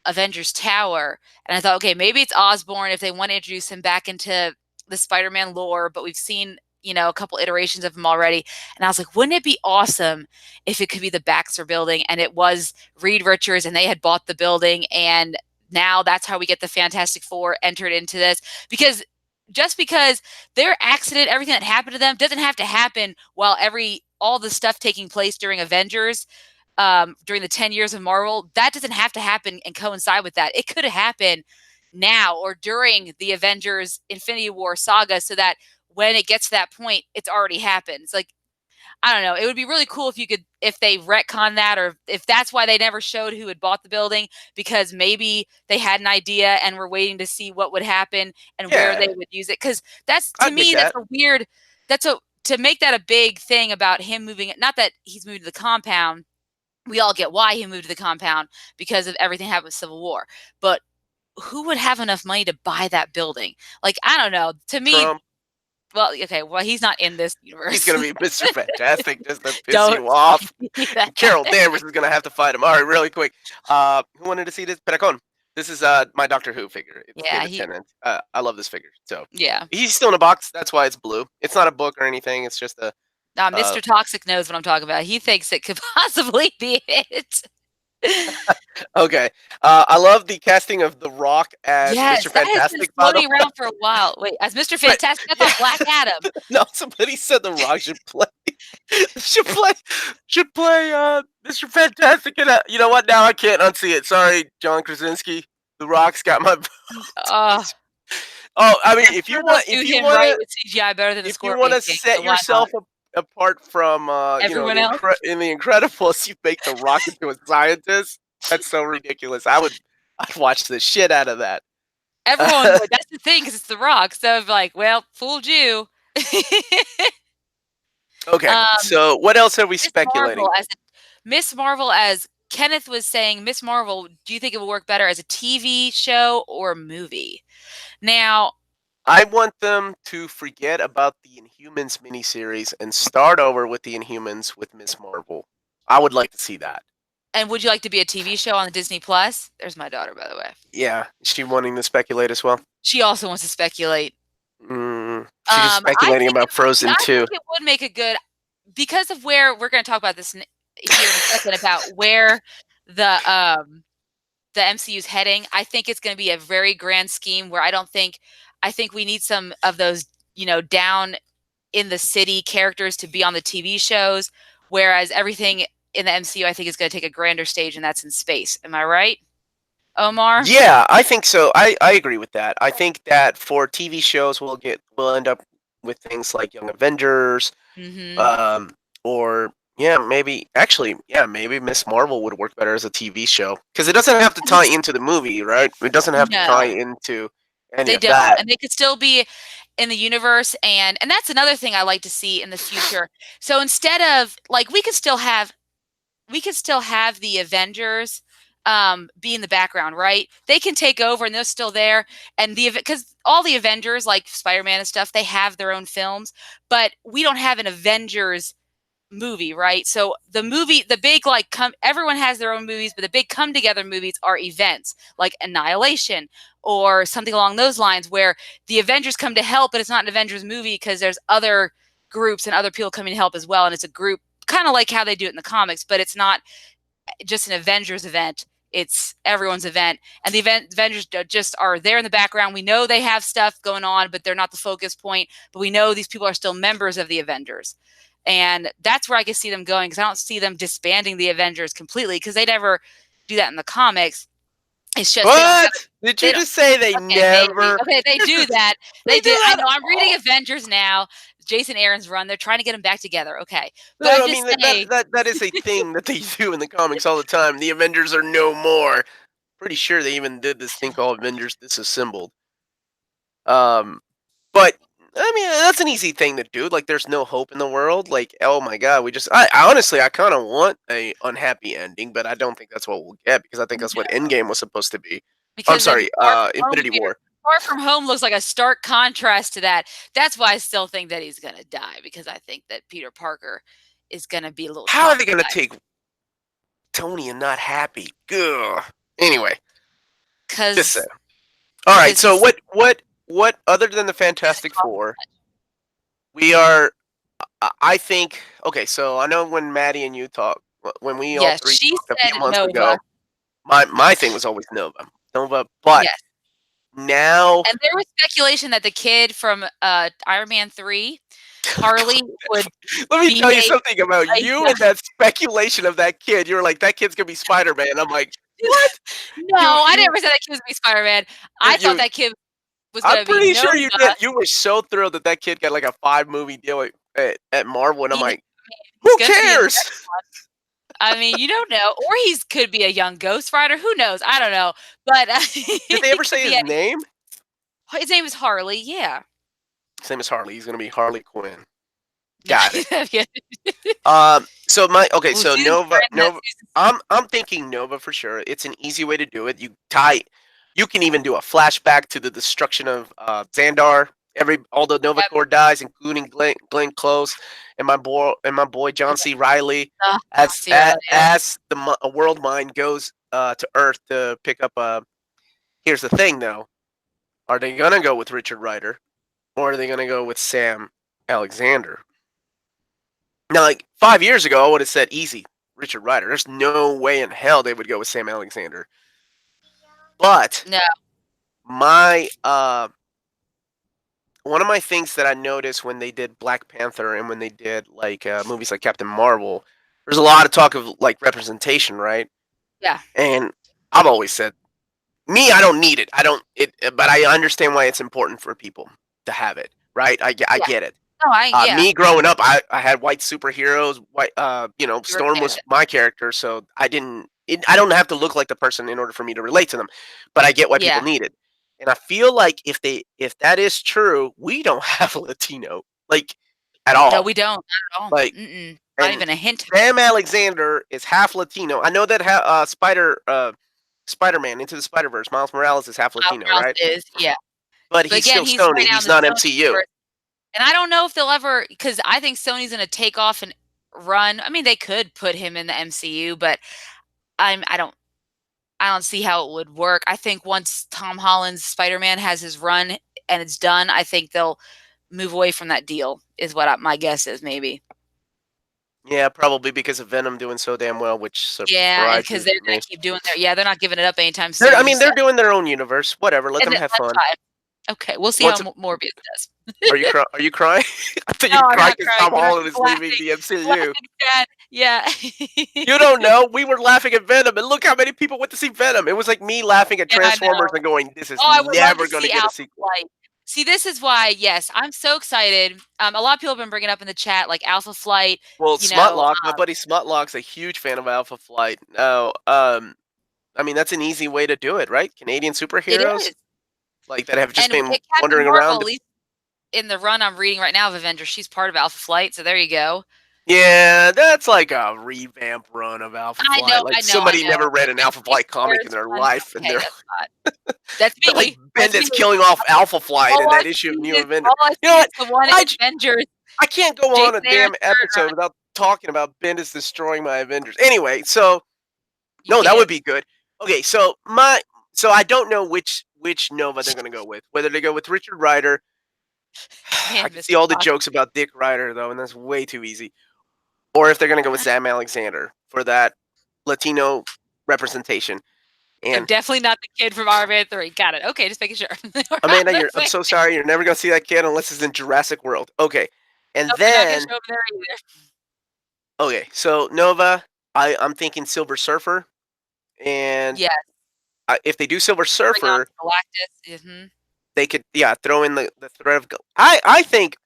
Avengers Tower? And I thought, okay, maybe it's Osborn if they want to introduce him back into the Spider-Man lore, but we've seen, a couple iterations of him already. And I was like, wouldn't it be awesome if it could be the Baxter building and it was Reed Richards and they had bought the building and now that's how we get the Fantastic Four entered into this because just because their accident, everything that happened to them doesn't have to happen while all the stuff taking place during Avengers during the 10 years of Marvel, that doesn't have to happen and coincide with that. It could happen now or during the Avengers Infinity War saga so that when it gets to that point, it's already happened. It's like, I don't know. It would be really cool if they retcon that, or if that's why they never showed who had bought the building, because maybe they had an idea and were waiting to see what would happen and where they Yeah, would use it. Because that's, I to dig me, that's that. a weird, that's a, to make that a big thing about him moving, not that he's moved to the compound, we all get why he moved to the compound because of everything that happened with Civil War. But who would have enough money to buy that building? Like, I don't know. To me, Trump. well, okay, well, he's not in this He's universe. gonna be Mr. Fantastic just to piss Don't you off. say that. Carol Danvers is gonna have to fight him. All right, really quick. Who wanted to see this? Peracon. This is my Doctor Who figure. It's Yeah, David Tennant. I love this figure. So yeah. he's still in a box. That's why it's blue. It's not a book or anything. It's just a. Uh, Mr. Toxic knows what I'm talking about. He thinks it could possibly be it. okay. I love the casting of The Rock as Mr. Yes, that has been Fantastic. By the floating around for a while. Wait, as Mr. way, Fantastic, I yeah. thought Black Adam. No, somebody said The Rock should play Mr. Fantastic. And you know what? Now I can't unsee it. Sorry, John Krasinski. The Rock's got my. Uh, Oh, I mean, I'm sure they'll do him right with CGI better than the if you want Scorpion to King, set so why not? yourself apart from Everyone else? in the Incredibles, you make The Rock into a scientist. That's so ridiculous. I'd watch the shit out of that. Everyone would. That's the thing, because it's The Rock. So I'm like, well, fooled you. Okay, um, so what else are we Miss Marvel speculating? as Miss Marvel, as Kenneth was saying, Miss Marvel. Do you think it would work better as a TV show or a movie? Now, I want them to forget about the Inhumans miniseries and start over with the Inhumans with Miss Marvel. I would like to see that. and would you like to be a TV show on the Disney Plus? There's my daughter, by the way. Yeah, is she wanting to speculate as well? She also wants to speculate. She's just speculating about I Frozen think 2. it would make a good, because of where we're going to talk about this here in a second about where the the MCU is heading. I think it's going to be a very grand scheme where I think we need some of those, down in the city characters to be on the TV shows, whereas everything in the MCU I think is going to take a grander stage and that's in space. Am I right, Omar? Yeah, I think so. I agree with that. I think that for TV shows we'll end up with things like Young Avengers, Mhm. um, or yeah, maybe Miss Marvel would work better as a TV show because it doesn't have to tie into the movie, right? It doesn't have to tie No, into any they of don't, that. and they could still be in the universe, and that's another thing I like to see in the future. So instead of like we could still have the Avengers be in the background, right? They can take over and they're still there, and because all the Avengers like Spider-Man and stuff, they have their own films, but we don't have an Avengers movie, right? So the big like come everyone has their own movies, but the big come together movies are events like Annihilation or something along those lines where the Avengers come to help, but it's not an Avengers movie because there's other groups and other people coming to help as well, and it's a group kind of like how they do it in the comics, but it's not just an Avengers event. It's everyone's event, and the Avengers just are there in the background. We know they have stuff going on, but they're not the focus point. But we know these people are still members of the Avengers, and that's where I can see them going because I don't see them disbanding the Avengers completely because they never do that in the comics. It's just they don't have What? Did you they don't. just say they Okay, maybe. never? Okay, they do that. They They do did. I that know. I'm reading all. Avengers now. Jason Aaron's run. They're trying to get them back together. Okay, but No, I'm no, I just mean that, saying that that that is a thing that they do in the comics all the time. The Avengers are no more. Pretty sure they even did this thing called Avengers Disassembled. Um, but I mean that's an easy thing to do. Like, there's no hope in the world. Like, oh my god, I honestly I kind of want a unhappy ending, but I don't think that's what we'll get because I think that's what Endgame was supposed to be. I'm because then sorry, Far From Home Infinity War. Far From Home looks like a stark contrast to that. That's why I still think that he's gonna die because I think that Peter Parker is gonna be a little How are they gonna traumatized take Tony and not happy? Ugh. Anyway, just say. because All right. because So he's what other than the Fantastic Four, we are I think okay, so I know when Maddie and you talk when we all yes, three she talked a said few months Nova. ago, my thing was always Nova. Nova, but Yes, now and there was speculation that the kid from, Iron Man 3, Harley, would let me be tell you a something about you yeah. and that speculation of that kid. You were like, that kid's gonna be Spider-Man. I'm like, what? No, You I you never said that kid was gonna be Spider-Man. you I thought you that kid was I'm gonna be pretty sure Nova. you did. You were so thrilled that that kid got like a 5 movie deal at Marvel, and I'm He like, he's who going to be in the cares? next one. I mean, you don't know, or he's could be a young Ghost Rider, who knows? I don't know, but, Did they he ever could say be his any name? his name is Harley, yeah. Same as Harley. He's gonna be Harley Quinn. Yeah, Got it. yeah. So my okay, Well, so season 4 Nova ends Nova season 6. I'm thinking Nova for sure. It's an easy way to do it. You can even do a flashback to the destruction of Xandar. All the Nova Yep. Corps dies, including Glenn Close and my boy John C. Riley, John C. Reilly, yep. as a world mind goes to Earth to pick up. Here's the thing though: are they gonna go with Richard Rider, or are they gonna go with Sam Alexander? Now, like 5 years ago, I would have said easy, Richard Rider. There's no way in hell they would go with Sam Alexander. But No, my one of my things that I noticed when they did Black Panther and when they did like movies like Captain Marvel, there's a lot of talk of like representation, right? yeah, And I've always said, me, I don't need it. I don't it, but I understand why it's important for people to have it, right? I yeah. get it. No, yeah, Me growing up, I had white superheroes. you were Storm okay with was it. my character, so I don't have to look like the person in order for me to relate to them. But I get why people Yeah. need it, and I feel like if that is true, we don't have a Latino like at No, all. we don't, not at all. Like, Mm-mm, not and even a hint. Sam Alexander is half Latino. I know that Spider-Man Into the Spider-Verse, Miles Morales is half Miles Latino, Morales right? is, yeah. But But he's again, still he's right Sony. now in He's the not Sony MCU. universe. And I don't know if they'll ever because I think Sony's gonna take off and run. I mean, they could put him in the MCU, but I don't see how it would work. I think once Tom Holland's Spider-Man has his run and it's done, I think they'll move away from that deal. Is what my guess is, maybe. Yeah, probably because of Venom doing so damn well, which Yeah, and because surprises they're gonna me. keep doing their they're not giving it up anytime soon. They're So, doing their own universe. Whatever, let and them have that's fun. fine. Okay, we'll see how Once Morbius does. are you crying? I thought No, you'd I'm cry not because crying Tom 'cause I'm Holland just is leaving laughing, the MCU. laughing sad. Yeah. You don't know. We were laughing at Venom, and look how many people went to see Venom. It was like me laughing at Yeah, I Transformers know. and going, "This is Oh, I would love to never going to see get a Alpha sequel." Flight. See, this is why, yes, I'm so excited. A lot of people have been bringing up in the chat, like Alpha Flight, Well, you know, Smutlock, my buddy Smutlock's a huge fan of Alpha Flight. Now, I mean that's an easy way to do it, right? Canadian it superheroes is. like that have just And been Captain wandering Marvel, at around. least in the run I'm reading right now of Avengers, she's part of Alpha Flight, so there you go. Yeah, that's like a revamp run of Alpha I Flight. know, Like I know, I somebody know. never read an And Alpha Jason Flight comic in Aaron's their run life, and okay, they're that's not that's like me. That's Bendis me. killing off Alpha Flight All in I that issue of see New is Avenger. all I You know see what? is the one Why'd you, Avengers. I can't go Jason on a Aaron's damn hurt, episode without talking about Bendis destroying my Avengers. Anyway, so you no, that would can't. be good. Okay, so I don't know which Nova they're gonna go with. Whether they go with Richard Rider, I Man, can see Mr. all the Possible. jokes about Dick Rider though, and that's way too easy. Or if they're gonna go with Sam Alexander for that Latino representation. I'm And definitely not the kid from Iron Man 3. Got it. Okay, just making sure. We're on Amanda, the I'm same. so sorry, you're never gonna see that kid unless it's in Jurassic World. Okay, and Nope, you're not gonna then show up there either. okay, so Nova, I'm thinking Silver Surfer, and Yes, if they do Silver bring on Surfer, Galactus. they could throw in the threat of. I think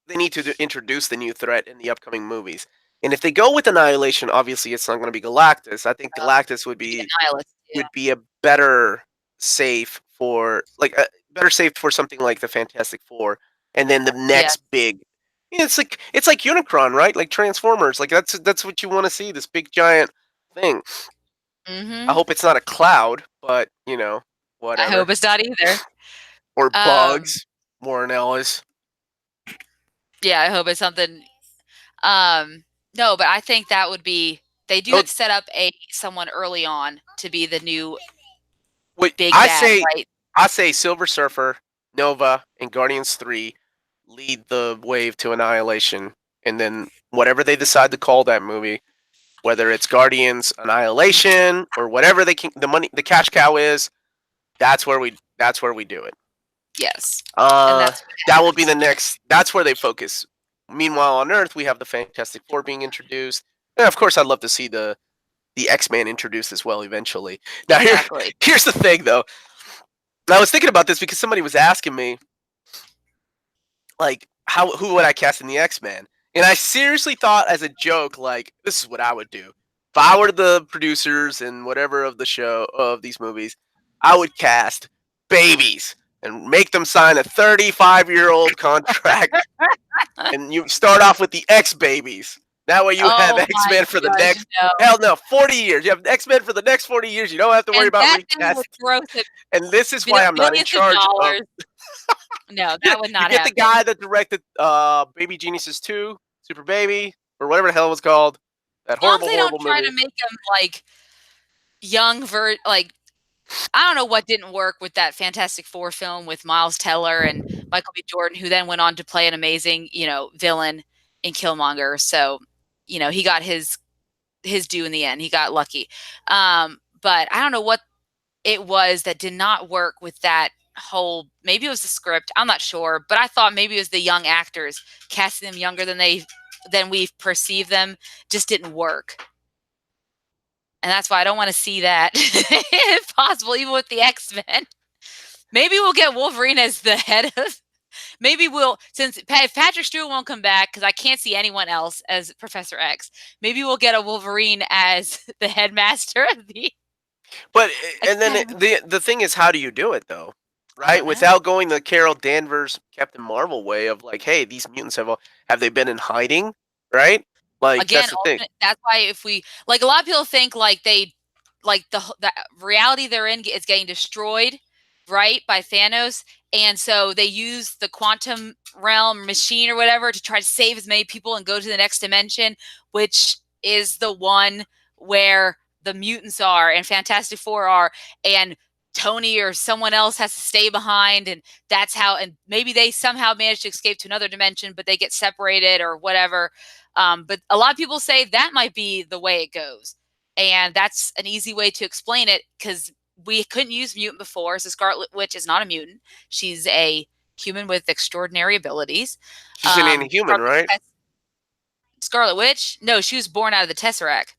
they need to introduce the new threat in the upcoming movies. And if they go with Annihilation, obviously it's not going to be Galactus. I think Galactus Maybe a nihilist. Yeah. would be a better safe for better safe for something like the Fantastic Four, and then the Yes. next big. It's like Unicron, right? Like Transformers. Like that's what you want to see. This big giant thing. I Mhm. hope it's not a cloud, but I whatever. hope it's not either. Or Um, bugs. Warren Ellis. yeah, I hope it's something. No, but I think that would be. They do No, have to set up a someone early on to be the new wait. big I bad, say right? I say Silver Surfer, Nova, and Guardians 3 lead the wave to Annihilation, and then whatever they decide to call that movie, whether it's Guardians Annihilation or whatever the cash cow is, that's where we do it. Yes, and Uh that's what that will be happens. the next that's where they focus. Meanwhile on Earth we have the Fantastic Four being introduced. And of course I'd love to see the X-Men introduced as well eventually. Now Exactly. here's the thing though. I was thinking about this because somebody was asking me like who would I cast in the X-Men? And I seriously thought as a joke like this is what I would do. If I were the producers and whatever of the show of these movies, I would cast babies and make them sign a 35-year-old contract and you start off with the X babies. That way you have Oh X my Men for the gosh, next no. hell no 40 years. You have X Men for the next 40 years. You don't have to worry And about that thing recast. would gross it And this is why I'm not in millions of charge of. dollars. No, that would You not get the happen. guy that directed Baby Geniuses 2, Super Baby, or whatever the hell it was called. That As long as horrible, they don't horrible try to movie. make them like like I don't know what didn't work with that Fantastic Four film with Miles Teller and Michael B. Jordan, who then went on to play an amazing, villain in Killmonger. So, he got his due in the end. He got lucky. But I don't know what it was that did not work with that whole. Maybe it was the script. I'm not sure, but I thought maybe it was the young actors casting them younger than we perceive them just didn't work. And that's why I don't want to see that if possible, even with the X-Men. Maybe we'll get Wolverine as the head of. Maybe we'll, since if Patrick Stewart won't come back because I can't see anyone else as Professor X. Maybe we'll get a Wolverine as the headmaster of the But and then academy. the thing is, how do you do it though? I Right, don't know. without going the Carol Danvers Captain Marvel way of like, hey, these mutants have they been in hiding? Right, like Again, that's the thing. alternate. That's why if we like a lot of people think like the reality they're in is getting destroyed, right, by Thanos, and so they use the quantum realm machine or whatever to try to save as many people and go to the next dimension, which is the one where the mutants are and Fantastic Four are, and Tony or someone else has to stay behind, and that's how. And maybe they somehow manage to escape to another dimension, but they get separated or whatever. But a lot of people say that might be the way it goes. And that's an easy way to explain it because we couldn't use mutant before. So Scarlet Witch is not a mutant. She's a human with extraordinary abilities. She's an inhuman, From right? Scarlet Witch, no, she was born out of the Tesseract.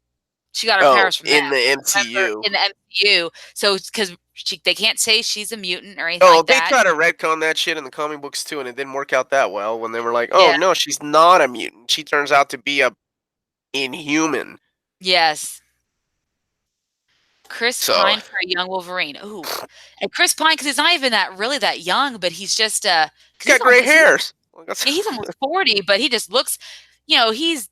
She got her Oh, powers from them. in the Remember MCU. in the MCU. So because they can't say she's a mutant or anything Oh, like they that. try to retcon that shit in the comic books too, and it didn't work out that well. When they were like, "Oh Yeah. no, she's not a mutant. She turns out to be a inhuman." Yes. Chris So Pine for a young Wolverine. Ooh, and Chris Pine because he's not even that young, but he's just he's because he's got almost gray is he hairs. Like, yeah, he's almost 40, but he just looks, he's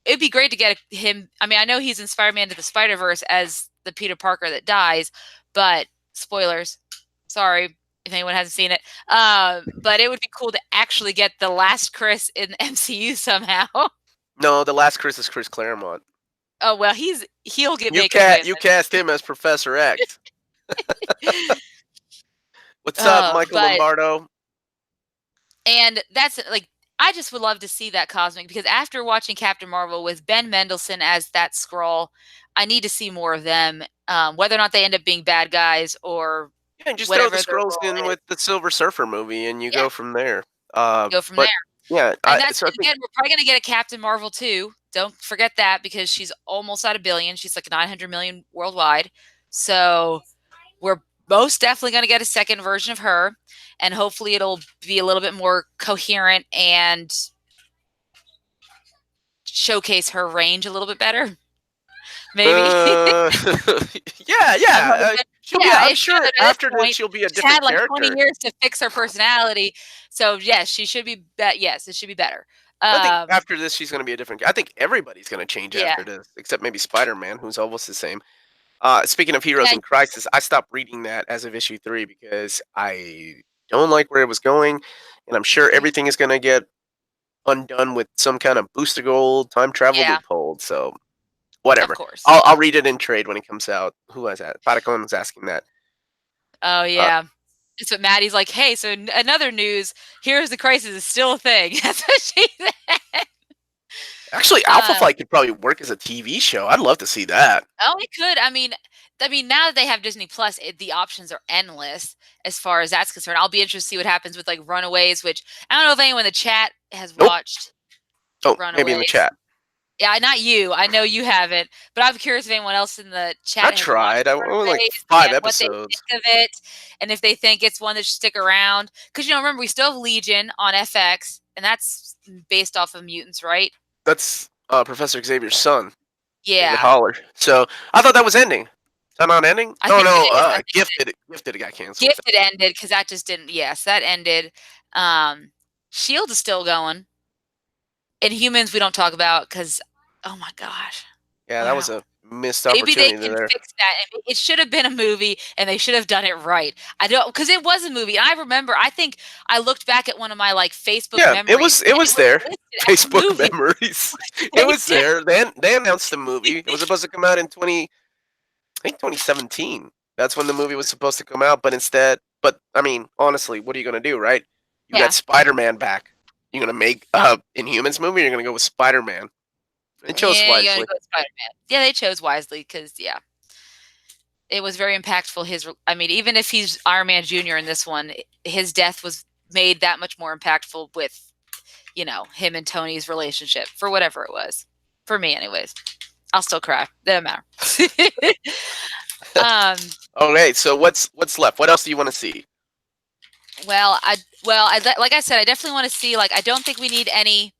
it'd be great to get him. I mean, I know he's in Spider-Man to the Spider-Verse as the Peter Parker that dies, but spoilers. Sorry. if anyone hasn't seen it. But it would be cool to actually get the last Chris in the MCU somehow. No, the last Chris is Chris Claremont. Oh well, he'll get You make his way in you this. cast him as Professor X. What's up, Michael But Lombardo? and that's like I just would love to see that cosmic because after watching Captain Marvel with Ben Mendelsohn as that Skrull, I need to see more of them. Whether or not they end up being bad guys or Yeah, and just throw the whatever their scrolls role in is. with the Silver Surfer movie, and you Yeah, go from there. go from there. But yeah, And that's so I and think again, we're probably gonna get a Captain Marvel too. Don't forget that because she's almost at a billion. She's like 900 million worldwide. So we're most definitely going to get a second version of her, and hopefully it'll be a little bit more coherent and showcase her range a little bit better. Maybe. Uh, yeah, I'm yeah. hoping. She'll be. Yeah, I'm it should sure at this after this point. she'll be a She's had different like 20 character. years to fix her personality. So yes, she should be. Yes, it should be better. I think Um, after this she's going to be a different. I think everybody's going to change yeah, after this, except maybe Spider-Man, who's almost the same. Speaking of heroes yeah, in crisis, I stopped reading that as of issue 3 because I don't like where it was going, and I'm sure everything is going to get undone with some kind of booster gold time travel yeah, loophole. So of whatever. course. I'll read it in trade when it comes out. Who was that? Patacon was asking that. Oh Uh, yeah. It's what Maddie's like. Hey, so another news. Here's the crisis is still a thing. That's what she said. Actually, Alpha Um, Flight could probably work as a TV show. I'd love to see that. Oh, it could. I mean, now that they have Disney Plus, the options are endless as far as that's concerned. I'll be interested to see what happens with like Runaways, which I don't know if anyone in the chat has Nope. watched Oh, maybe in the Runaways. chat. Yeah, not you. I know you haven't, but I'm curious if anyone else in the I chat has watched tried. I only like Runaways 5 and what they episodes. think of it, and if they think it's one that should stick around. Because remember, we still have Legion on FX, and that's based off of mutants, right? That's Professor Xavier's son, David Yeah, Holler. So I thought that was ending. Is that not ending? I Oh think no, it is. I think Gifted got canceled. Gifted ended because that just didn't. Yes, that ended. Shield is still going. Inhumans we don't talk about because, oh my gosh, Yeah, that was wow. a missed Maybe they opportunity can there. fix that. It should have been a movie, and they should have done it right. I don't because it was a movie. And I remember. I think I looked back at one of my like Facebook Yeah, memories, it and it was was there. listed as a Facebook movie. memories. It They was did. there. They announced the movie. It was supposed to come out in 20 I think 2017. That's when the movie was supposed to come out, but instead, but I mean, honestly, what are you going to do, right? You got Yeah, Spider-Man back. You're going to make Inhumans movie, or you're going to go with Spider-Man. And chose yeah. You gotta wisely. go with Spider-Man. Yeah, they chose wisely because yeah, it was very impactful. I mean, even if he's Iron Man Jr. in this one, his death was made that much more impactful with him and Tony's relationship for whatever it was. For me, anyways. I'll still cry. Doesn't matter. um, Okay, so what's left? What else do you want to see? like I said, I definitely want to see. Like, I don't think we need any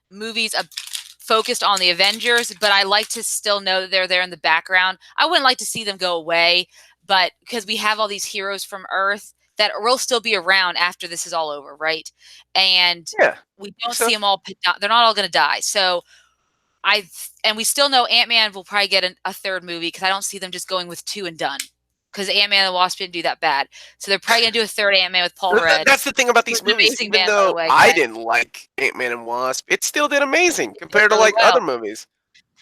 movies focused on the Avengers, but I like to still know that they're there in the background. I wouldn't like to see them go away, but because we have all these heroes from Earth that will still be around after this is all over, right? And Yeah, we think don't so. see them all. They're not all going to die. So and we still know Ant-Man will probably get a third movie because I don't see them just going with two and done. Because Ant-Man and the Wasp didn't do that bad, so they're probably gonna do a third Ant-Man with Paul Rudd. That's the thing about Who's these an movies. amazing Even man, by the though way. I But didn't like Ant-Man and Wasp, it still did amazing he did compared to really like well. other movies.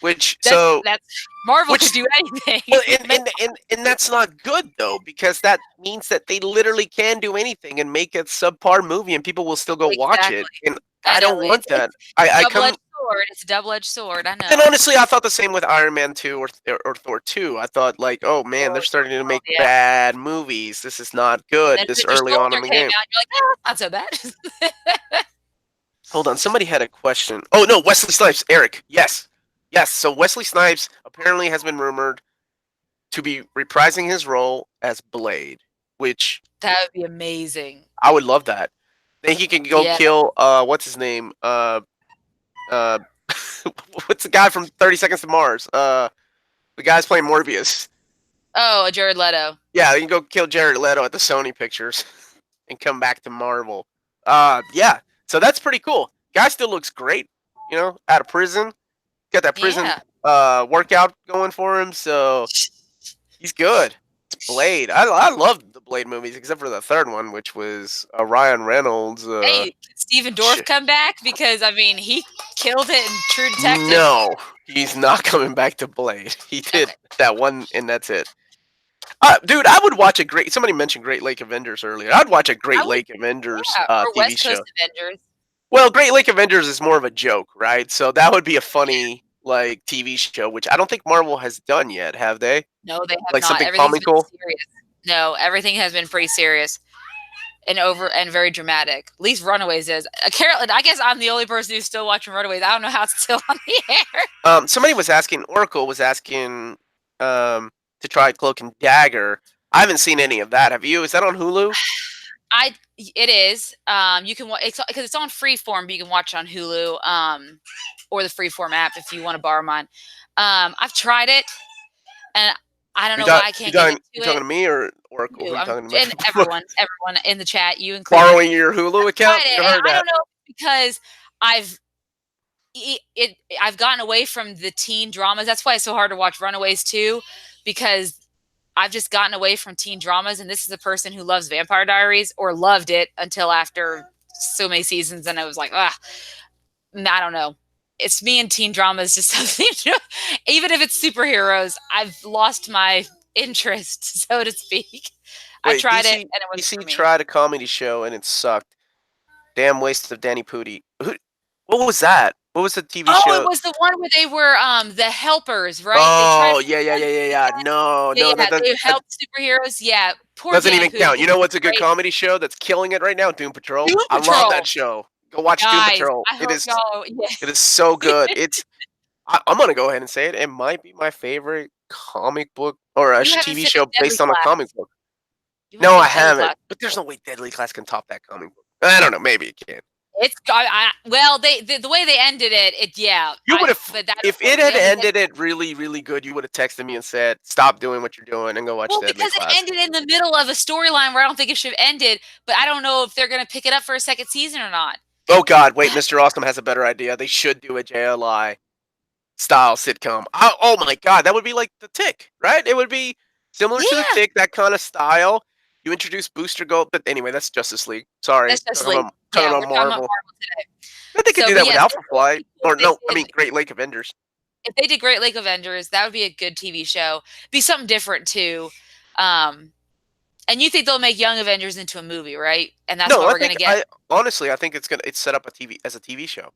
Which That's so that's Marvel could which do anything. Well, and that's not good though, because that means that they literally can do anything and make a subpar movie, and people will still go watch it. Exactly. And I I know don't want it's that. I come double-edged sword. It's a double-edged sword. I and know. honestly, I thought the same with Iron Man 2 or Thor 2. I thought like, oh man, they're Thor starting to world, make yeah. bad movies. This is not And good then this Winter early on in Soldier the came game. out, and you're like, not so bad. Hold on, somebody had a question. Oh no, Wesley Snipes, Eric. Yes, yes. So Wesley Snipes apparently has been rumored to be reprising his role as Blade, which That would be amazing. I would love that. Then he can go Yeah. kill what's his name? Uh what's the guy from 30 Seconds to Mars? The guy's playing Morbius. Oh, Jared Leto. Yeah, you can go kill Jared Leto at the Sony Pictures and come back to Marvel. Yeah. So that's pretty cool. Guy still looks great, out of prison. Got that prison Yeah. workout going for him, so he's good. It's Blade. I love Blade movies except for the third one, which was Ryan Reynolds. Hey, can Steven Sh- Dorff come back? Because I mean, he killed it in True Detective. no, he's not coming back to Blade. He did Okay, that one, and that's it. Dude, I would watch a great. Somebody mentioned Great Lake Avengers earlier. I'd watch a I Great would, Lake Avengers yeah, or TV West show. Coast Avengers. Well, Great Lake Avengers is more of a joke, right? So that would be a funny like TV show, which I don't think Marvel has done yet, have they? No, they have Like not. something Everything's been comical. serious. No, everything has been pretty serious and over and very dramatic. At least Runaways is. Carolyn, I guess I'm the only person who's still watching Runaways. I don't know how it's still on the air. Somebody was asking. Oracle was asking to try Cloak and Dagger. I haven't seen any of that. Have you? Is that on Hulu? It is. You can it's because it's on Freeform, but you can watch it on Hulu, or the Freeform app if you want to borrow mine. I've tried it, and I don't You know why got I can't get into you it. talking to me or Oracle? Who You, you talking to? and everyone in the chat, you included. Borrowing your Hulu Tried account? it, You and heard I that? don't know because I've I've gotten away from the teen dramas. That's why it's so hard to watch Runaways too, because I've just gotten away from teen dramas, and this is a person who loves Vampire Diaries or loved it until after so many seasons, and I was like, ah, I don't know. It's me and teen dramas just something. Even if it's superheroes, I've lost my interest, so to speak. I Wait, tried it, DC and it wasn't for DC me. tried a comedy show and it sucked. Damn waste of Danny Pudi. What was that? What was the TV Oh, it show? was the one where they were the helpers, right? They tried Oh, for yeah, yeah, yeah, yeah, yeah. No, yeah, no, yeah, they helped superheroes. Yeah, poor doesn't Danny even Pudi. count. He You know was what's a good great. comedy show that's killing it right now? Doom Patrol. Doom I love that Patrol, show. Go watch Doom guys. Patrol. I hope y'all. Yeah, It is so good. I'm gonna go ahead and say it. It might be my favorite comic book or a you haven't TV show finished Deadly based on a Class. comic book. You No, haven't I finished Deadly haven't. Class. But there's no way Deadly Class can top that comic book. I don't know. Maybe it can. It's well, the way they ended it, yeah. You would have, But that if was it had the end of ended Deadly. it really, really good, you would have texted me and said, "Stop doing what you're doing and go watch Well, Deadly because it Class." ended in the middle of a storyline where I don't think it should have ended. But I don't know if they're gonna pick it up for a second season or not. Oh God, wait, Mr. Awesome has a better idea. They should do a JLI style sitcom. Oh my God, that would be like The Tick, right? It would be similar to The Yeah, Tick, that kind of style. You introduce Booster Gold, but anyway, that's Justice League. Sorry, that's just like talking yeah, about we're talking about Marvel. Marvel today. But they could So, do but that with yes, Alpha it would Flight, be cool or if no, I they mean did. Great Lake Avengers. If they did Great Lake Avengers, that would be a good TV show. Be something different too. Um, and you think they'll make Young Avengers into a movie, right? And that's No, what we're gonna get. I honestly I think it's set up as a TV show.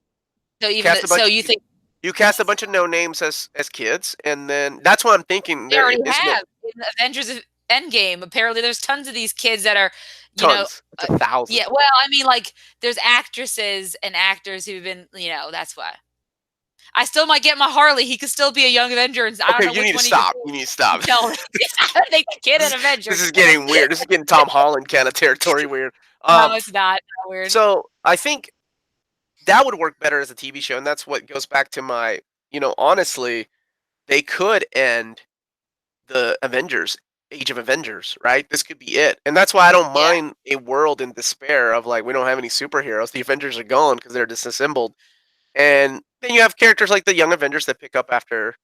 So You even cast the, a so bunch you think you cast a bunch of no names as kids, and then that's what I'm thinking. they There already isn't it have in the Avengers Endgame? Apparently, there's tons of these kids that are, you know, tons. It's a thousand. yeah. Well, I mean, like there's actresses and actors who've been, that's why. I still might get my Harley. He could still be a Young Avenger, and I don't Okay, know you which need to one he could stop. be. You need to stop. Tell me. I don't think the kid in This Avengers. is getting weird. This is getting Tom Holland kind of territory weird. No, it's not. Not weird. So I think that would work better as a TV show, and that's what goes back to my, honestly, they could end the Avengers, Age of Avengers, right? This could be it, and that's why I don't Yeah, mind a world in despair of like we don't have any superheroes. The Avengers are gone because they're disassembled, and then you have characters like the Young Avengers that pick up after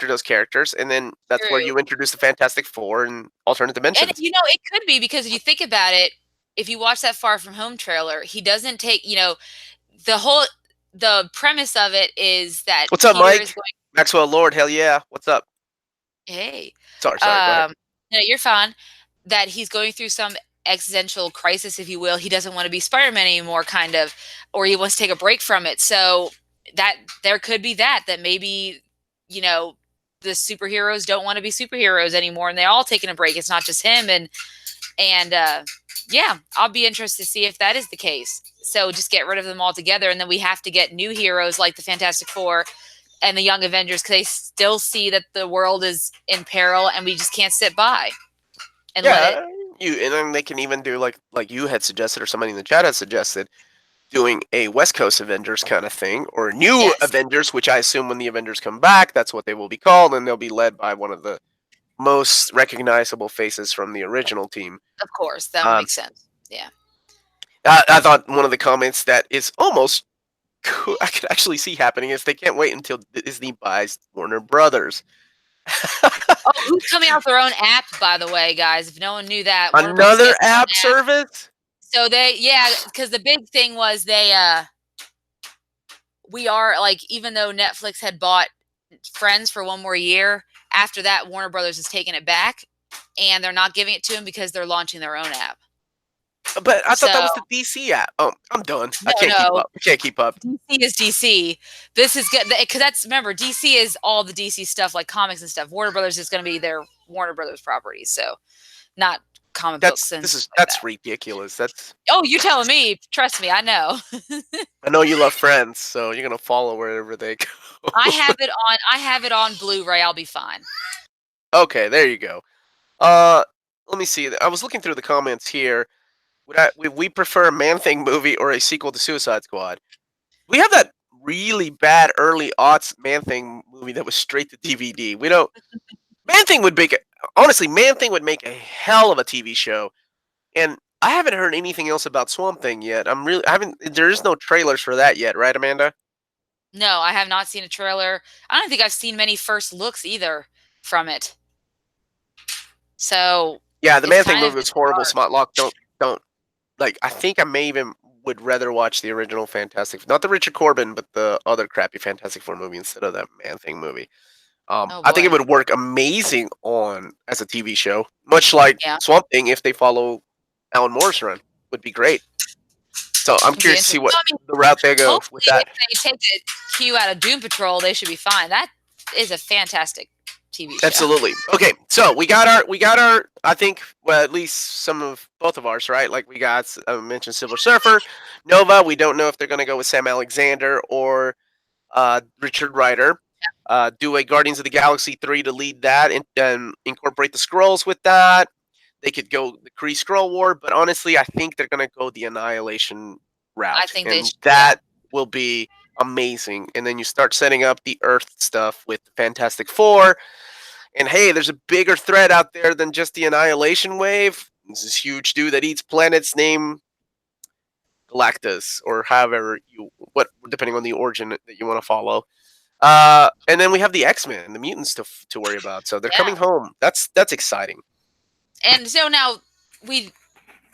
those characters, and then that's where true. you introduce the Fantastic Four and alternate And dimensions. it could be because if you think about it, if you watch that Far From Home trailer, he doesn't take, the whole the premise of it is that What's up, Peter is Mike? going, Maxwell Lord, hell yeah. What's up? hey, Sorry, go ahead. no, you're fine. That he's going through some existential crisis, if you will. He doesn't want to be Spider-Man anymore, kind of, or he wants to take a break from it. So that there could be that maybe, you know, the superheroes don't want to be superheroes anymore, and they're all taking a break. It's not just him, and yeah, I'll be interested to see if that is the case. So just get rid of them all together, and then we have to get new heroes like the Fantastic Four and the Young Avengers because they still see that the world is in peril, and we just can't sit by and let it. Yeah, and then they can even do like you had suggested or somebody in the chat had suggested doing a West Coast Avengers kind of thing or new Yes, Avengers, which I assume when the Avengers come back, that's what they will be called, and they'll be led by one of the most recognizable faces from the original team. of course, that would Um, make sense. Yeah, I thought one of the comments that is almost I could actually see happening is they can't wait until Disney buys Warner Brothers. Oh, who's coming out with their own app, by the way, guys? If no one knew that, Warner Bros. is Another getting their app own app. service? So yeah, because the big thing was we are like, even though Netflix had bought Friends for one more year, after that, Warner Brothers has taken it back, and they're not giving it to them because they're launching their own app. But I thought that So was the DC app. Oh, I'm done. I no, can't keep no, up. I can't keep up. DC is DC. This is good because that's, remember, DC is all the DC stuff like comics and stuff. Warner Brothers is going to be their Warner Brothers properties, so not comic books and stuff like That's that. ridiculous. That's Oh, you telling me? Trust me, I know. I know you love Friends, so you're gonna follow wherever they I go. have it on. I have it on Blu-ray. I'll be fine. Okay, there you go. Uh, let me see. I was looking through the comments here. Would we prefer a Man Thing movie or a sequel to Suicide Squad? We have that really bad early aughts Man Thing movie that was straight to DVD. We don't. Man Thing would make it. Honestly, Man Thing would make a hell of a TV show. And I haven't heard anything else about Swamp Thing yet. I haven't. There is no trailers for that yet, right, Amanda? No, I have not seen a trailer. I don't think I've seen many first looks either from it. So Yeah, the it's Man Thing kind of movie in was the horrible. dark. Smart Lock, don't like. I think I may even would rather watch the original Fantastic, not the Richard Corbin, but the other crappy Fantastic Four movie instead of that Man Thing movie. Oh I think it boy. would work amazing on as a TV show, much like Yeah, Swamp Thing if they follow Alan Moore's run. Would be great. So I'm it'd be curious to see interesting. what Well, I mean, the route they go with hopefully that. if they take the cue out of Doom Patrol, they should be fine. That is a fantastic TV show. Absolutely. Okay, so we got our I think well at least some of both of ours right. Like we got mentioned Silver Surfer, Nova. We don't know if they're going to go with Sam Alexander or Richard Rider. Do a Guardians of the Galaxy 3 to lead that and incorporate the scrolls with that. They could go the Kree Scroll War, but honestly, I think they're going to go the Annihilation I route, think they and should. Yeah, that will be amazing. And then you start setting up the Earth stuff with the Fantastic Four. And hey, there's a bigger threat out there than just the Annihilation Wave. This huge dude that eats planets named Galactus, or however you what depending on the origin that you want to follow. And then we have the X-Men, the mutants to worry about. So they're yeah. coming home. That's exciting. And so now we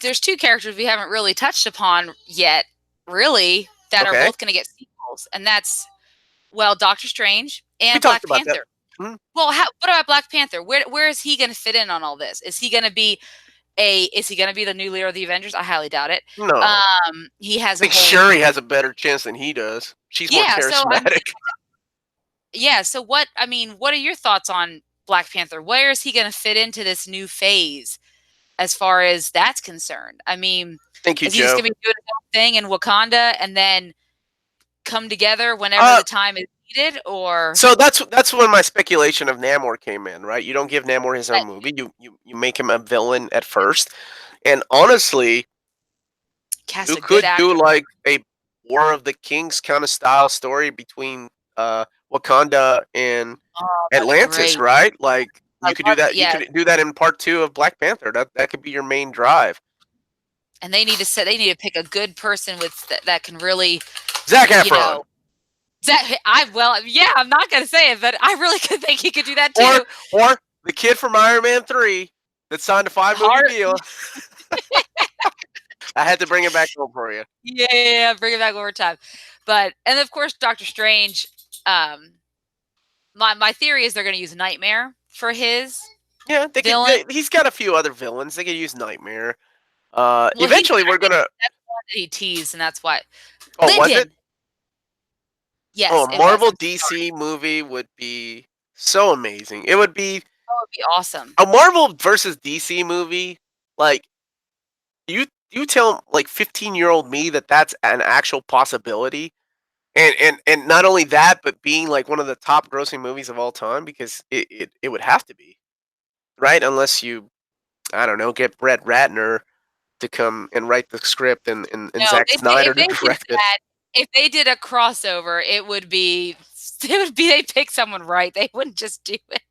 there's two characters we haven't really touched upon yet, really, that are Okay, both going to get sequels, and that's, well, Doctor Strange we and talked Black about that. Panther. Mhm. Well, what about Black Panther? Where is he going to fit in on all this? Is he going to be the new leader of the Avengers? I highly doubt it. No, He has I a think whole Shuri has a better chance than he does. She's more yeah. So I mean, charismatic. yeah. So what are your thoughts on Black Panther? Where is he going to fit into this new phase as far as that's concerned? I mean, Thank you, is he just Joe. going to be doing his own thing in Wakanda and then come together whenever Uh, the time is needed, or so that's when my speculation of Namor came in, right? You don't give Namor his that own movie. You make him a villain at first, and honestly, cast you a good could do actor? like a War of the Kings kind of style story between Wakanda and Oh, that'd be Atlantis, great. right? Like I you could do love it. that. You Yes, could do that in part two of Black Panther. That could be your main drive. and they need to pick a good person with that can really, Zac you Efron, know, that I well, yeah, I'm not gonna say it, but I really could think he could do that or too. or the kid from Iron Man 3 that signed a 5 movie Hard, deal. I had to bring it back home for you. yeah, bring it back one more time. But and of course, Doctor Strange. Um, my theory is they're gonna use Nightmare for his Yeah, they could. villain. He's got a few other villains. They could use Nightmare. Well, Eventually, I we're think gonna. that's one that he teased, and that's why. Oh, was it? Linden. Oh, Yes, a it was. Marvel I'm so sorry. DC movie would be so amazing. It would be That would be awesome. a Marvel versus DC movie. Like you tell like 15-year-old me that that's an actual possibility. And not only that, but being like one of the top grossing movies of all time because it would have to be, right? Unless you, I don't know, get Brett Ratner to come and write the script and No, Zack Snyder if to they did direct it. that, if they did a crossover, it would be they pick someone right. They wouldn't just do it.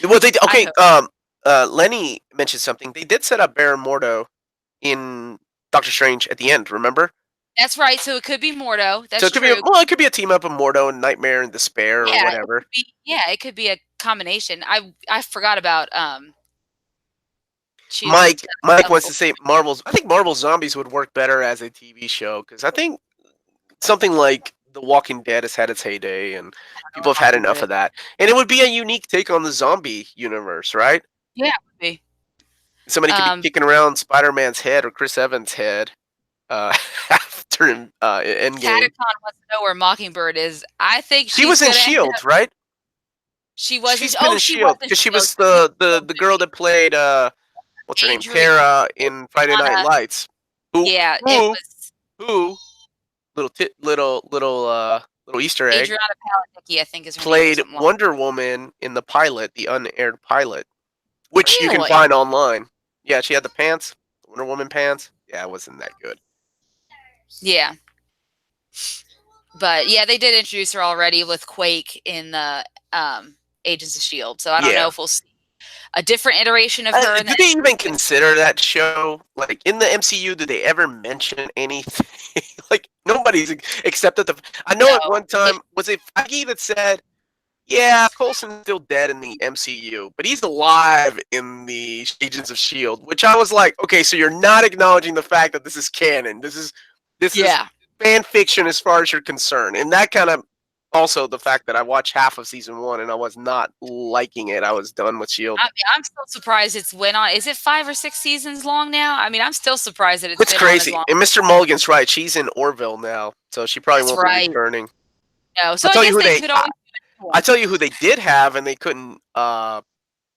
Well, they I okay. hope. Lenny mentioned something. They did set up Baron Mordo in Doctor Strange at the end. Remember? That's right. So it could be Mordo. So That's it could be true. it could be a team up of Mordo and Nightmare and Despair or Yeah, it whatever. could be, yeah, it could be a combination. I forgot about choosing to Mike have wants to say Marvel's. I think Marvel Zombies would work better as a TV show because I think something like The Walking Dead has had its heyday, and people have had Walking enough Dead. of that. And it would be a unique take on the zombie universe, right? Yeah, it would be. Somebody could be Um, kicking around Spider-Man's head or Chris Evans' head after Endgame. Catacon wants to know where Mockingbird is. I think She she's was in gonna end Shield, up. right? She wasn't. She's been Oh, in she was Shield in because she Shield. was So she's the girl that played what's her name, Adriana. Kara in Friday Night Lights. Who Yeah, it who was who little Easter egg Adriana Palicki, I think is her name, or played something like. Wonder Woman in the pilot, the unaired pilot, which you can Really? find online. Yeah, she had the pants, Wonder Woman pants. Yeah, it wasn't that good. Yeah, but yeah, they did introduce her already with Quake in the Agents of Shield. So I don't know Yeah. if we'll see a different iteration of her in the Did they even MCU. consider that show? Like in the MCU, did they ever mention anything? Like nobody's accepted the. I know at No, one time was it Feige that said, "Yeah, Coulson's still dead in the MCU, but he's alive in the Agents of Shield." Which I was like, okay, so you're not acknowledging the fact that this is canon. This is yeah, fan fiction as far as you're concerned, and that kind of also the fact that I watched half of season one and I was not liking it. I was done with Shield. I mean, I'm still surprised it's went on. Is it 5 or 6 seasons long now? I mean, I'm still surprised that it's It's been on as crazy. long. And Mr. Mulligan's right. She's in Orville now, so she probably That's won't be right. returning. No, so I'll I tell you guess who they they. could always do I one. tell you who they did have, and they couldn't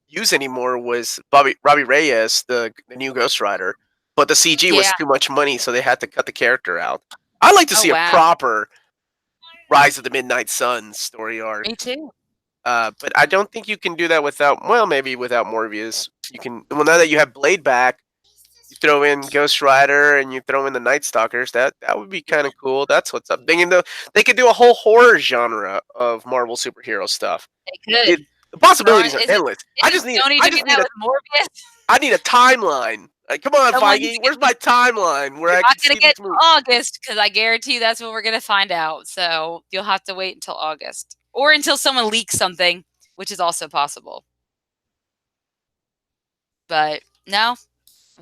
use anymore was Robbie Reyes, the new Ghost Rider. But the CG was Yeah. too much money, so they had to cut the character out. I'd like to Oh see a wow. proper Rise of the Midnight Suns story arc. Me too. But I don't think you can do that without. Well, maybe without Morbius. You can. Well, now that you have Blade back, you throw in Ghost Rider and you throw in the Night Stalkers. That would be kind of cool. That's what's up. They could do a whole horror genre of Marvel superhero stuff. They could. The possibilities are Is it endless. isn't Sony doing that with Morbius? I need a timeline. Like, come on, Someone needs Feige, to get where's my timeline where You're I not can gonna see get these to movies? August because I guarantee you that's when we're gonna find out. So you'll have to wait until August, or until someone leaks something, which is also possible. But no,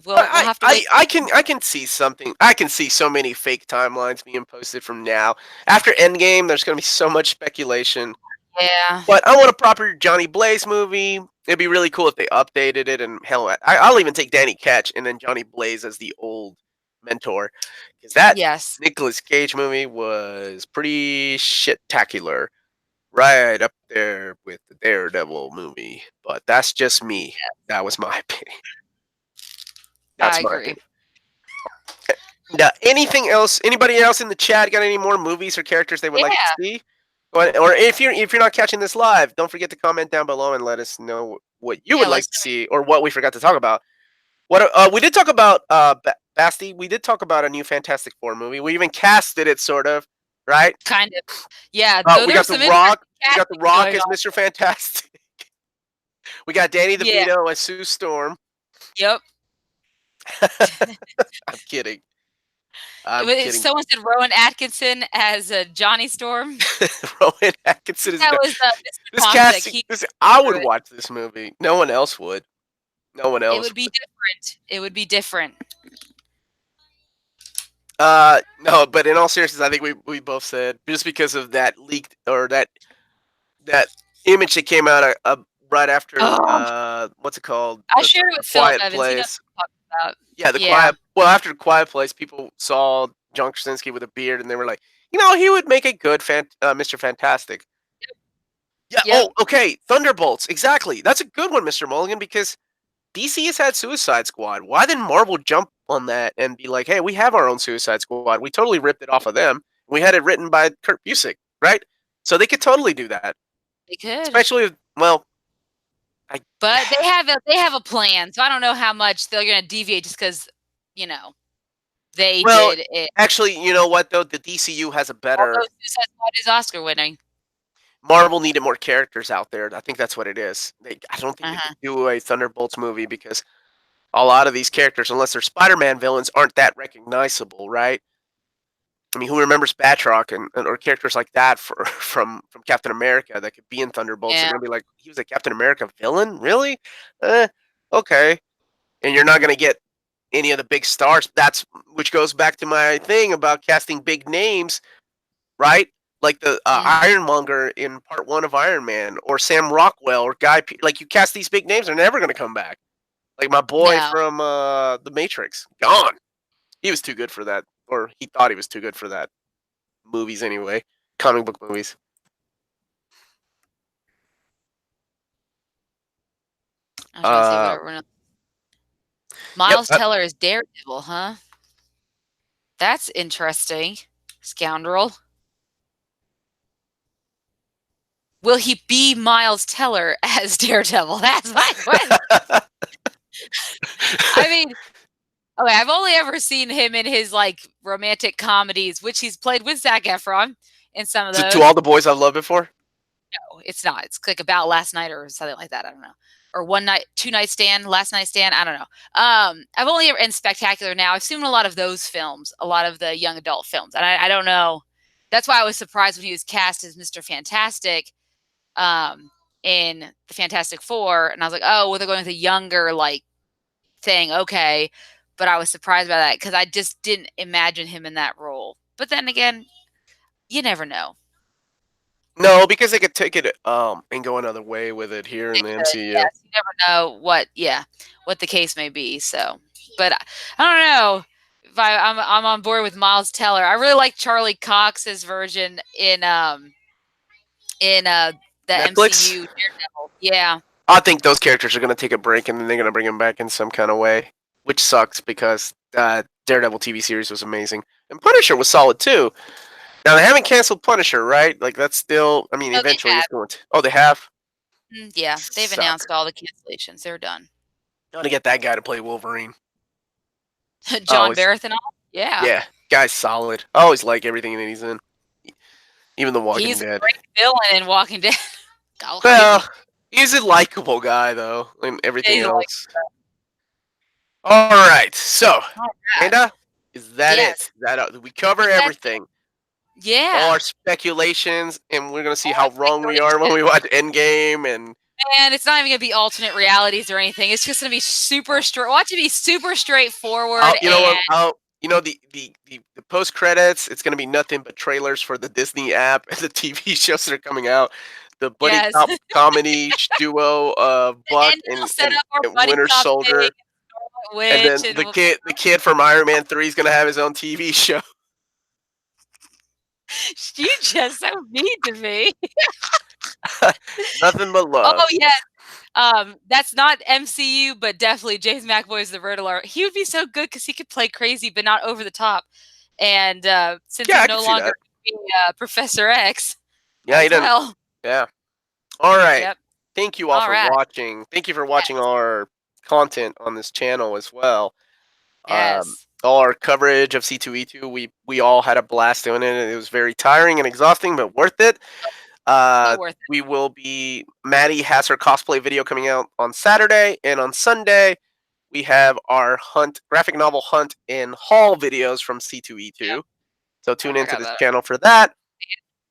we'll have to wait. I can see something. I can see so many fake timelines being posted from now. After Endgame, there's going to be so much speculation. Yeah. But I want a proper Johnny Blaze movie. It'd be really cool if they updated it. And hell, I'll even take Danny Ketch and then Johnny Blaze as the old mentor, because that Yes. Nicolas Cage movie was pretty shit-tacular, right up there with the Daredevil movie. But that's just me. That was my opinion. I That's my agree. opinion. Now, anything else? Anybody else in the chat got any more movies or characters they would like to Yeah. see? Or if you're not catching this live, don't forget to comment down below and let us know what you would Yeah. like Let's to see or what we forgot to talk about. What we did talk about Basti. We did talk about a new Fantastic Four movie. We even casted it, sort of, right? kind of. Yeah. Though We there's got The some interesting Rock. We got The casting Rock going as on. Mr. Fantastic. We got Danny Yeah. DeVito as Sue Storm. Yep. I'm kidding. I'm kidding. Someone said Rowan Atkinson as Johnny Storm. Rowan Atkinson is That good. was Mr. This Ponsek. casting. He I would through it. watch this movie. No one else would. No one It else would be would. different. It would be different. No, but in all seriousness, I think we both said just because of that leaked or that image that came out right after Oh, what's it called? I shared it The with Philip Quiet Evans. He knows Place. what I'm talking about. Yeah, the Yeah. Quiet. Well, after the Quiet Place, people saw John Krasinski with a beard, and they were like, he would make a good Mr. Fantastic. Yeah. Yep. Oh, okay. Thunderbolts. Exactly. That's a good one, Mr. Mulligan, because DC has had Suicide Squad. Why didn't Marvel jump on that and be like, hey, we have our own Suicide Squad. We totally ripped it off of them. We had it written by Kurt Busiek, right? So they could totally do that. They could. Especially if, well, I But they have a plan. So I don't know how much they're going to deviate just cuz, you know, they well, did it. actually, you know what though? The DCU has a better. Although Suicide Squad is Oscar winning. Marvel needed more characters out there. I think that's what it is. I don't think they Uh-huh. could do a Thunderbolts movie because a lot of these characters, unless they're Spider-Man villains, aren't that recognizable, right? I mean, who remembers Batroc or characters like that from Captain America that could be in Thunderbolts? They're Yeah. gonna be like, he was a Captain America villain, really? Eh, okay. And you're not gonna get any of the big stars. That's which goes back to my thing about casting big names, right? Like the Mhm. Ironmonger in Part One of Iron Man, or Sam Rockwell, or like you cast these big names, they're never gonna come back. Like my boy No. from The Matrix, gone. He was too good for that, or he thought he was too good for that. Movies anyway, comic book movies. I'm trying to see what Uh, everyone else. yep. Miles Teller is Daredevil, huh? That's interesting. Scoundrel. Will he be Miles Teller as Daredevil? That's my question. I mean, okay, I've only ever seen him in his like romantic comedies, which he's played with Zac Efron in some of To all those. the boys I've loved before. No, it's not. It's like About Last Night or something like that. I don't know. Or One Night, Two Night Stand, Last Night Stand. I don't know. I've only ever in Spectacular Now. I've seen a lot of those films, a lot of the young adult films, and I don't know. That's why I was surprised when he was cast as Mr. Fantastic um, in the Fantastic Four, and I was like, oh, well, they're going with a younger like thing, okay. But I was surprised by that because I just didn't imagine him in that role. But then again, you never know. No, because they could take it and go another way with it here They in the could, MCU. yes. You never know what the case may be. So, but I don't know if I'm on board with Miles Teller. I really like Charlie Cox's version in the Netflix. MCU Daredevil. Yeah. I think those characters are going to take a break and then they're going to bring them back in some kind of way, which sucks because Daredevil TV series was amazing and Punisher was solid too. Now they haven't canceled Punisher, right? Like that's still. I mean, No, they eventually have. it's going to. Oh, they have. Yeah, they've Suck. announced all the cancellations. They're done. Gotta get that guy to play Wolverine. Oh, John Barrett and all. Yeah. yeah, guy's solid. I always like everything that he's in, even The Walking He's a Dead. great villain in Walking Dead. Go Well, crazy. he's a likable guy though, and everything He's like, else. All right, so all right. Amanda, is that it? Yes. Is that we cover That's everything, all yeah. our speculations, and we're gonna see All our how wrong we are when we speculation. watch Endgame. And And it's not even gonna be alternate realities or anything. It's just gonna be super straight. Watch it be super straightforward you know and what? The post credits. It's gonna be nothing but trailers for the Disney app and the TV shows that are coming out. The buddy yes. cop comedy duo of Buck And and, it'll set up our and buddy Winter cop thing, Soldier, and witch, then and we'll, the kid from Iron Man 3 is gonna have his own TV show. you just so mean to me. Nothing but Oh love. yeah. That's not MCU, but definitely James McAvoy is the Riddler. He would be so good because he could play crazy, but not over the top. And since Yeah, he's I can no see longer that. being Professor X, Yeah, might he as didn't. well. Yeah. All right. Yep. Thank you all All for right. watching. Thank you for watching Yes. our content on this channel as well. Yes. All our coverage of C2E2, we all had a blast doing it. It was very tiring and exhausting, but worth it. So worth it. We will be. Maddie has her cosplay video coming out on Saturday, and on Sunday we have our graphic novel hunt and haul videos from Yep. C2E2. So I tune into forgot this about it. channel for that.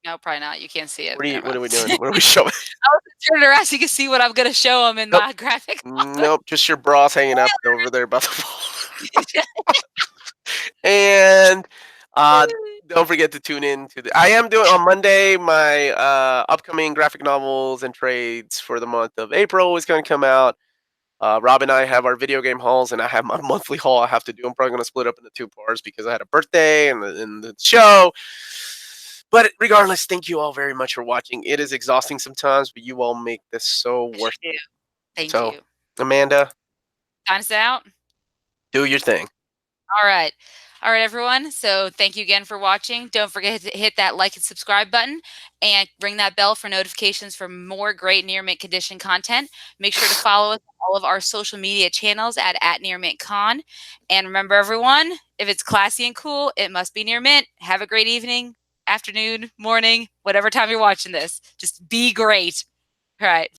No, probably not. You can't see it. Never What are mind. we doing? What are we showing? I was turning around so you can see what I'm gonna show them in Nope, my graphic novel. nope. Just your bras hanging up over there by the wall. And don't forget to tune in to the. I am doing on Monday my upcoming graphic novels and trades for the month of April is going to come out. Rob and I have our video game hauls, and I have my monthly haul I have to do. I'm probably going to split up into two parts because I had a birthday and the show. But regardless, thank you all very much for watching. It is exhausting sometimes, but you all make this so worth it. Thank So, you. Amanda, Sign us out. do your thing. All right. All right, everyone. So thank you again for watching. Don't forget to hit that like and subscribe button and ring that bell for notifications for more great near mint condition content. Make sure to follow us on all of our social media channels at Near Mint Con. And remember, everyone, if it's classy and cool, it must be near mint. Have a great evening, afternoon, morning, whatever time you're watching this. Just be great. All right.